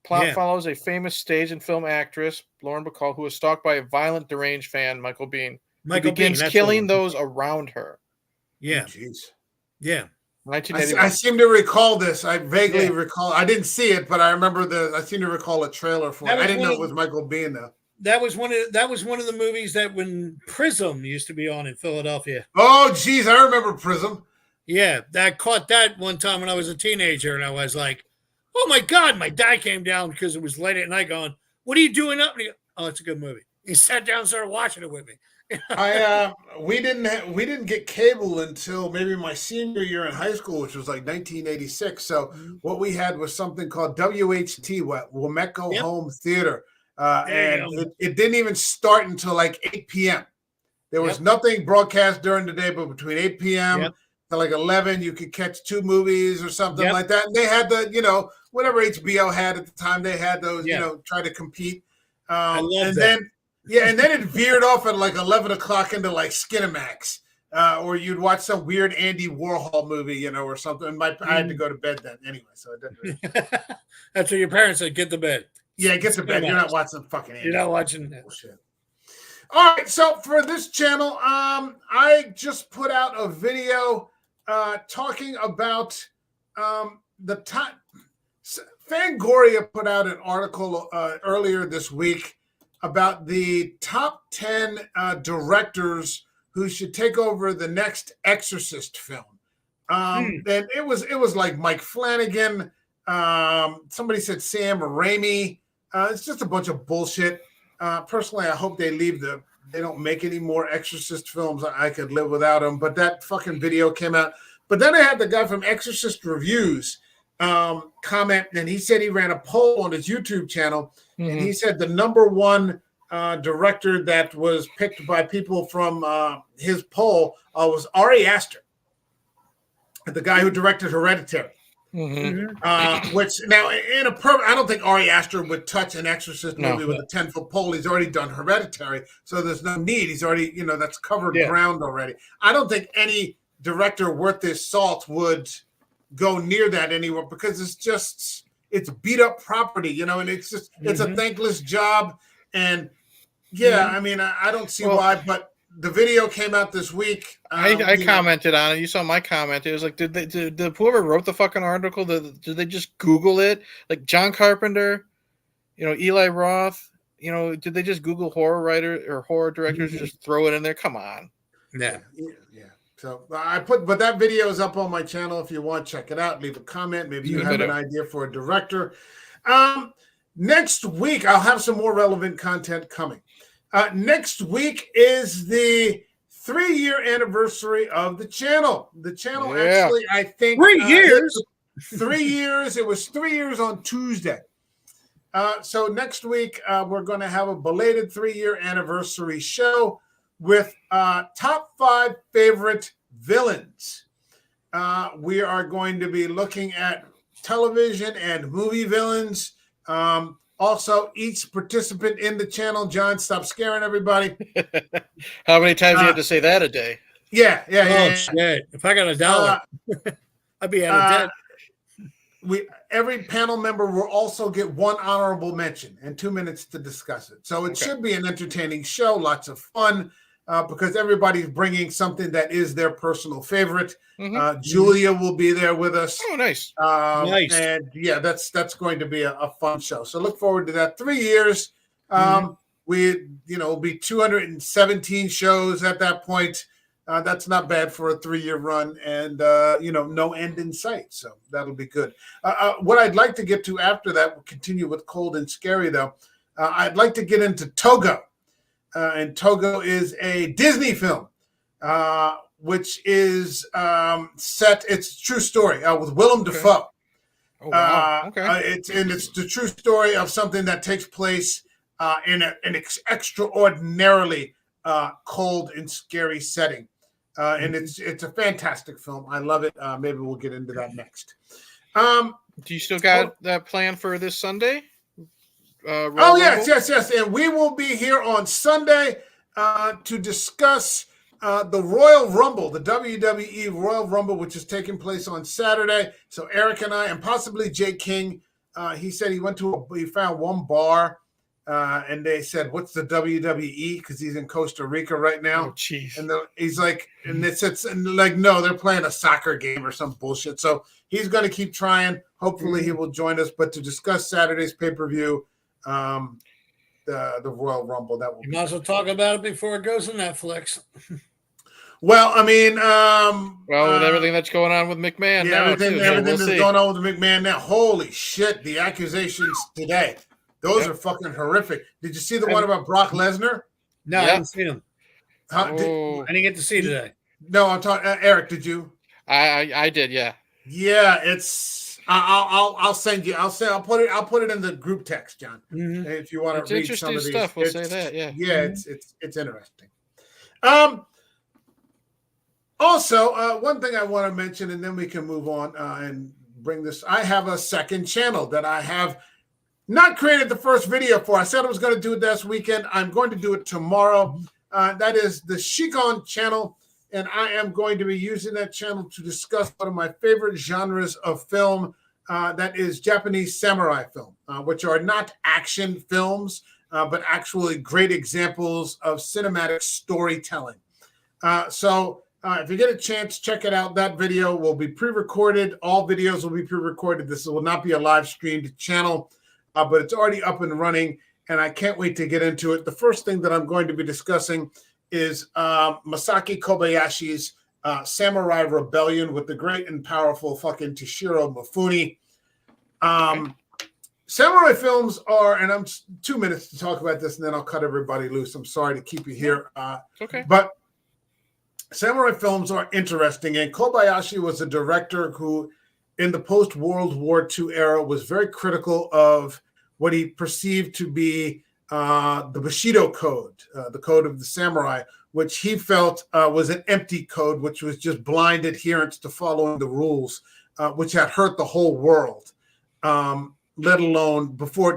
Plot follows a famous stage and film actress, Lauren Bacall, who is stalked by a violent, deranged fan, Michael Biehn. Who begins killing those around her. Yeah. Jeez. Yeah. 1981. I seem to recall this. I vaguely recall. I didn't see it, but I remember I seem to recall a trailer for it. I didn't know it was Michael Biehn though. That was one of the movies that when Prism used to be on in Philadelphia. Oh, geez, I remember Prism. Yeah, I caught that one time when I was a teenager, and I was like, "Oh my God!" My dad came down because it was late at night, going, "What are you doing up?" And he goes, "Oh, it's a good movie." He sat down and started watching it with me. We didn't get cable until maybe my senior year in high school, which was like 1986. So what we had was something called WHT, Womeco Home Theater, and it didn't even start until like 8 p.m. There was nothing broadcast during the day, but between 8 p.m. to like 11, you could catch 2 movies or something like that. And they had the whatever HBO had at the time. They had those try to compete. I love that. And then it veered off at like 11 o'clock into like Skinamax, or you'd watch some weird Andy Warhol movie, or something. I had to go to bed then anyway, so I didn't. That's what your parents said. Get to bed. Yeah, get to bed. You're not watching fucking Andy. You're not watching that shit. All right, so for this channel, I just put out a video talking about the top. Fangoria put out an article earlier this week about the top 10 directors who should take over the next Exorcist film. And it was like Mike Flanagan. Somebody said Sam Raimi. It's just a bunch of bullshit. Personally, I hope they don't make any more Exorcist films. I could live without them. But that fucking video came out. But then I had the guy from Exorcist Reviews comment, and he said he ran a poll on his YouTube channel. And he said the number one director that was picked by people from his poll was Ari Aster, the guy who directed Hereditary. Which now, I don't think Ari Aster would touch an Exorcist movie with a 10-foot pole. He's already done Hereditary, so there's no need. He's already, that's covered ground already. I don't think any director worth his salt would go near that anywhere, because it's beat up property, and it's a thankless job. And I mean, I don't see why, but the video came out this week. I commented on it. You saw my comment. It was like, did whoever wrote the fucking article, did they just Google it? Like John Carpenter, Eli Roth, did they just Google horror writer or horror directors and just throw it in there? Come on. Yeah. So but that video is up on my channel. If you want, check it out. Leave a comment. Maybe you have an idea for a director. Next week, I'll have some more relevant content coming. Next week is the 3-year anniversary of the channel. The channel actually, I think 3 years. 3 years. It was 3 years on Tuesday. So next week, we're going to have a belated 3-year anniversary show with top 5 favorite villains. We are going to be looking at television and movie villains. Also, each participant in the channel, John, stop scaring everybody. How many times do you have to say that a day? Yeah. Shit. If I got $1, I'd be out of debt. Every panel member will also get 1 honorable mention and 2 minutes to discuss it. So it should be an entertaining show, lots of fun. because everybody's bringing something that is their personal favorite. Mm-hmm. Julia will be there with us. Oh, nice. Nice. And yeah, that's going to be a fun show. So look forward to that. 3 years. Will be 217 shows at that point. That's not bad for a 3-year run, and no end in sight. So that'll be good. What I'd like to get to after that, we'll continue with Cold and Scary though. I'd like to get into Togo, and Togo is a Disney film, which is set. It's a true story with Willem Dafoe. Oh, wow. Okay. It's the true story of something that takes place in an extraordinarily cold and scary setting. And it's a fantastic film. I love it. Maybe we'll get into that next. Do you still got that plan for this Sunday? Yes. And we will be here on Sunday to discuss the Royal Rumble, the WWE Royal Rumble, which is taking place on Saturday. So Eric and I, and possibly Jay King, he said he found one bar, and they said, "What's the WWE?" Because he's in Costa Rica right now. Oh, jeez. And he's like, no, they're playing a soccer game or some bullshit. So he's going to keep trying. Hopefully, he will join us. But to discuss Saturday's pay-per-view, the Royal Rumble, that will. You might as well talk about it before it goes to Netflix. Well, I mean, with everything that's going on with McMahon, everything that's going on with McMahon now. Holy shit! The accusations today, those are fucking horrific. Did you see the one about Brock Lesnar? No, I haven't seen him. I didn't get to see today. No, I'm talking. Eric, did you? I did. Yeah. Yeah, it's. I'll send you. I'll put it in the group text, John. Mm-hmm. If you want to read some of these stuff, we'll say that. Yeah. Yeah, it's interesting. Also, one thing I want to mention, and then we can move on and bring this. I have a second channel that I have not created the first video for. I said I was going to do it this weekend. I'm going to do it tomorrow. That is the Shigon channel, and I am going to be using that channel to discuss one of my favorite genres of film, that is Japanese samurai film, which are not action films, but actually great examples of cinematic storytelling. If you get a chance, check it out. That video will be pre-recorded. All videos will be pre-recorded. This will not be a live streamed channel, but it's already up and running, and I can't wait to get into it. The first thing that I'm going to be discussing is Masaki Kobayashi's Samurai Rebellion with the great and powerful fucking Toshiro Mifune. Samurai films are, and I'm 2 minutes to talk about this, and then I'll cut everybody loose. I'm sorry to keep you here. Okay. But samurai films are interesting, and Kobayashi was a director who, in the post-World War II era, was very critical of what he perceived to be the Bushido Code, the code of the samurai, which he felt was an empty code, which was just blind adherence to following the rules, which had hurt the whole world, let alone before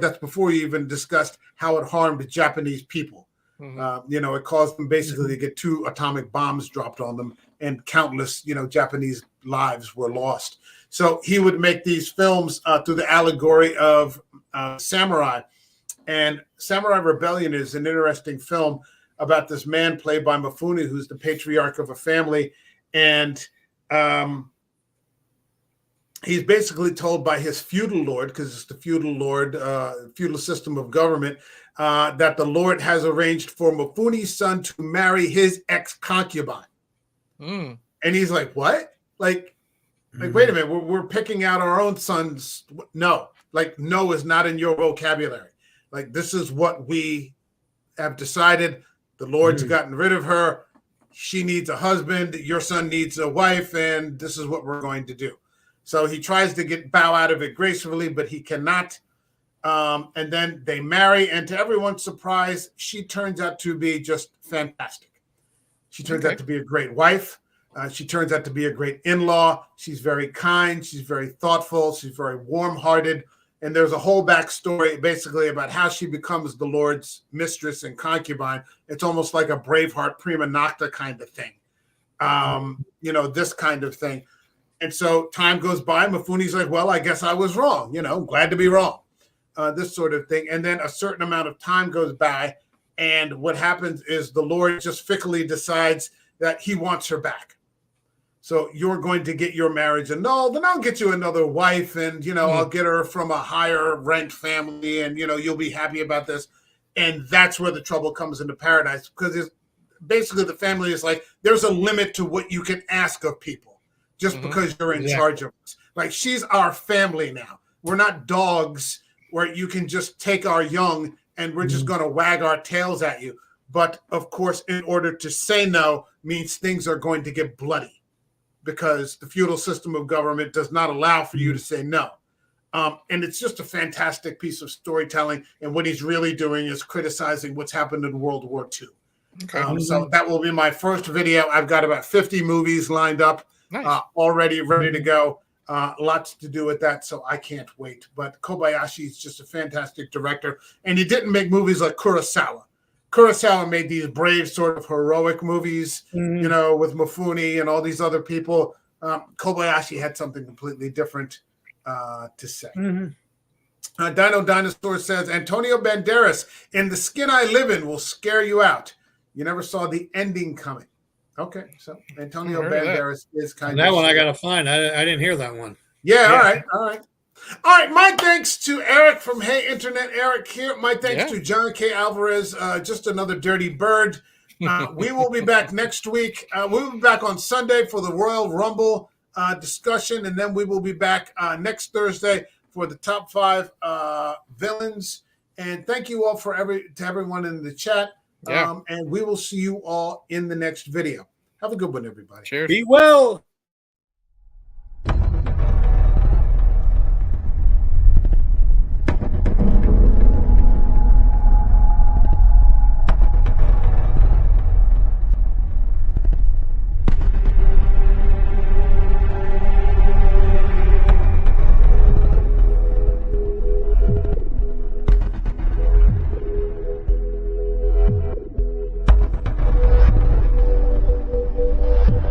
you even discussed how it harmed the Japanese people. Mm-hmm. It caused them basically to get 2 atomic bombs dropped on them, and countless, Japanese lives were lost. So he would make these films through the allegory of samurai. And Samurai Rebellion is an interesting film about this man played by Mifune, who's the patriarch of a family. And he's basically told by his feudal lord, because it's the feudal system of government, that the Lord has arranged for Mifune's son to marry his ex-concubine. And he's like, what? Like, wait a minute, we're picking out our own sons. No, no is not in your vocabulary. Like, this is what we have decided. The Lord's gotten rid of her. She needs a husband. Your son needs a wife, and this is what we're going to do. So he tries to bow out of it gracefully, but he cannot. And then they marry, and to everyone's surprise, she turns out to be just fantastic. She turns out to be a great wife. She turns out to be a great in-law. She's very kind. She's very thoughtful. She's very warm-hearted. And there's a whole backstory basically about how she becomes the Lord's mistress and concubine. It's almost like a Braveheart prima nocta kind of thing. This kind of thing. And so time goes by. Mifune's like, well, I guess I was wrong. Glad to be wrong. This sort of thing. And then a certain amount of time goes by, And what happens is the Lord just fickly decides that he wants her back. So you're going to get your marriage annulled, and I'll get you another wife, and I'll get her from a higher ranked family, and you'll be happy about this. And that's where the trouble comes into paradise, because basically the family is like, there's a limit to what you can ask of people just because you're in charge of us. Like, she's our family now. We're not dogs where you can just take our young and we're just going to wag our tails at you. But of course, in order to say no means things are going to get bloody, because the feudal system of government does not allow for you to say no. And it's just a fantastic piece of storytelling. And what he's really doing is criticizing what's happened in World War II. Okay. So that will be my first video. I've got about 50 movies lined up, already ready to go. Lots to do with that, so I can't wait. But Kobayashi is just a fantastic director. And he didn't make movies like Kurosawa. Kurosawa made these brave, sort of heroic movies, with Mifune and all these other people. Kobayashi had something completely different to say. Dino Dinosaur says, Antonio Banderas in The Skin I Live In will scare you out. You never saw the ending coming. Okay, so Antonio Banderas is kind of... That one I got to find. I didn't hear that one. Yeah, all right. All right, my thanks to Eric from Hey Internet. Eric here. My thanks to John K. Alvarez, just another dirty bird. We will be back next week. We'll be back on Sunday for the Royal Rumble discussion, and then we will be back next Thursday for the top 5 villains. And thank you all to everyone in the chat. And we will see you all in the next video. Have a good one, everybody. Cheers. Be well.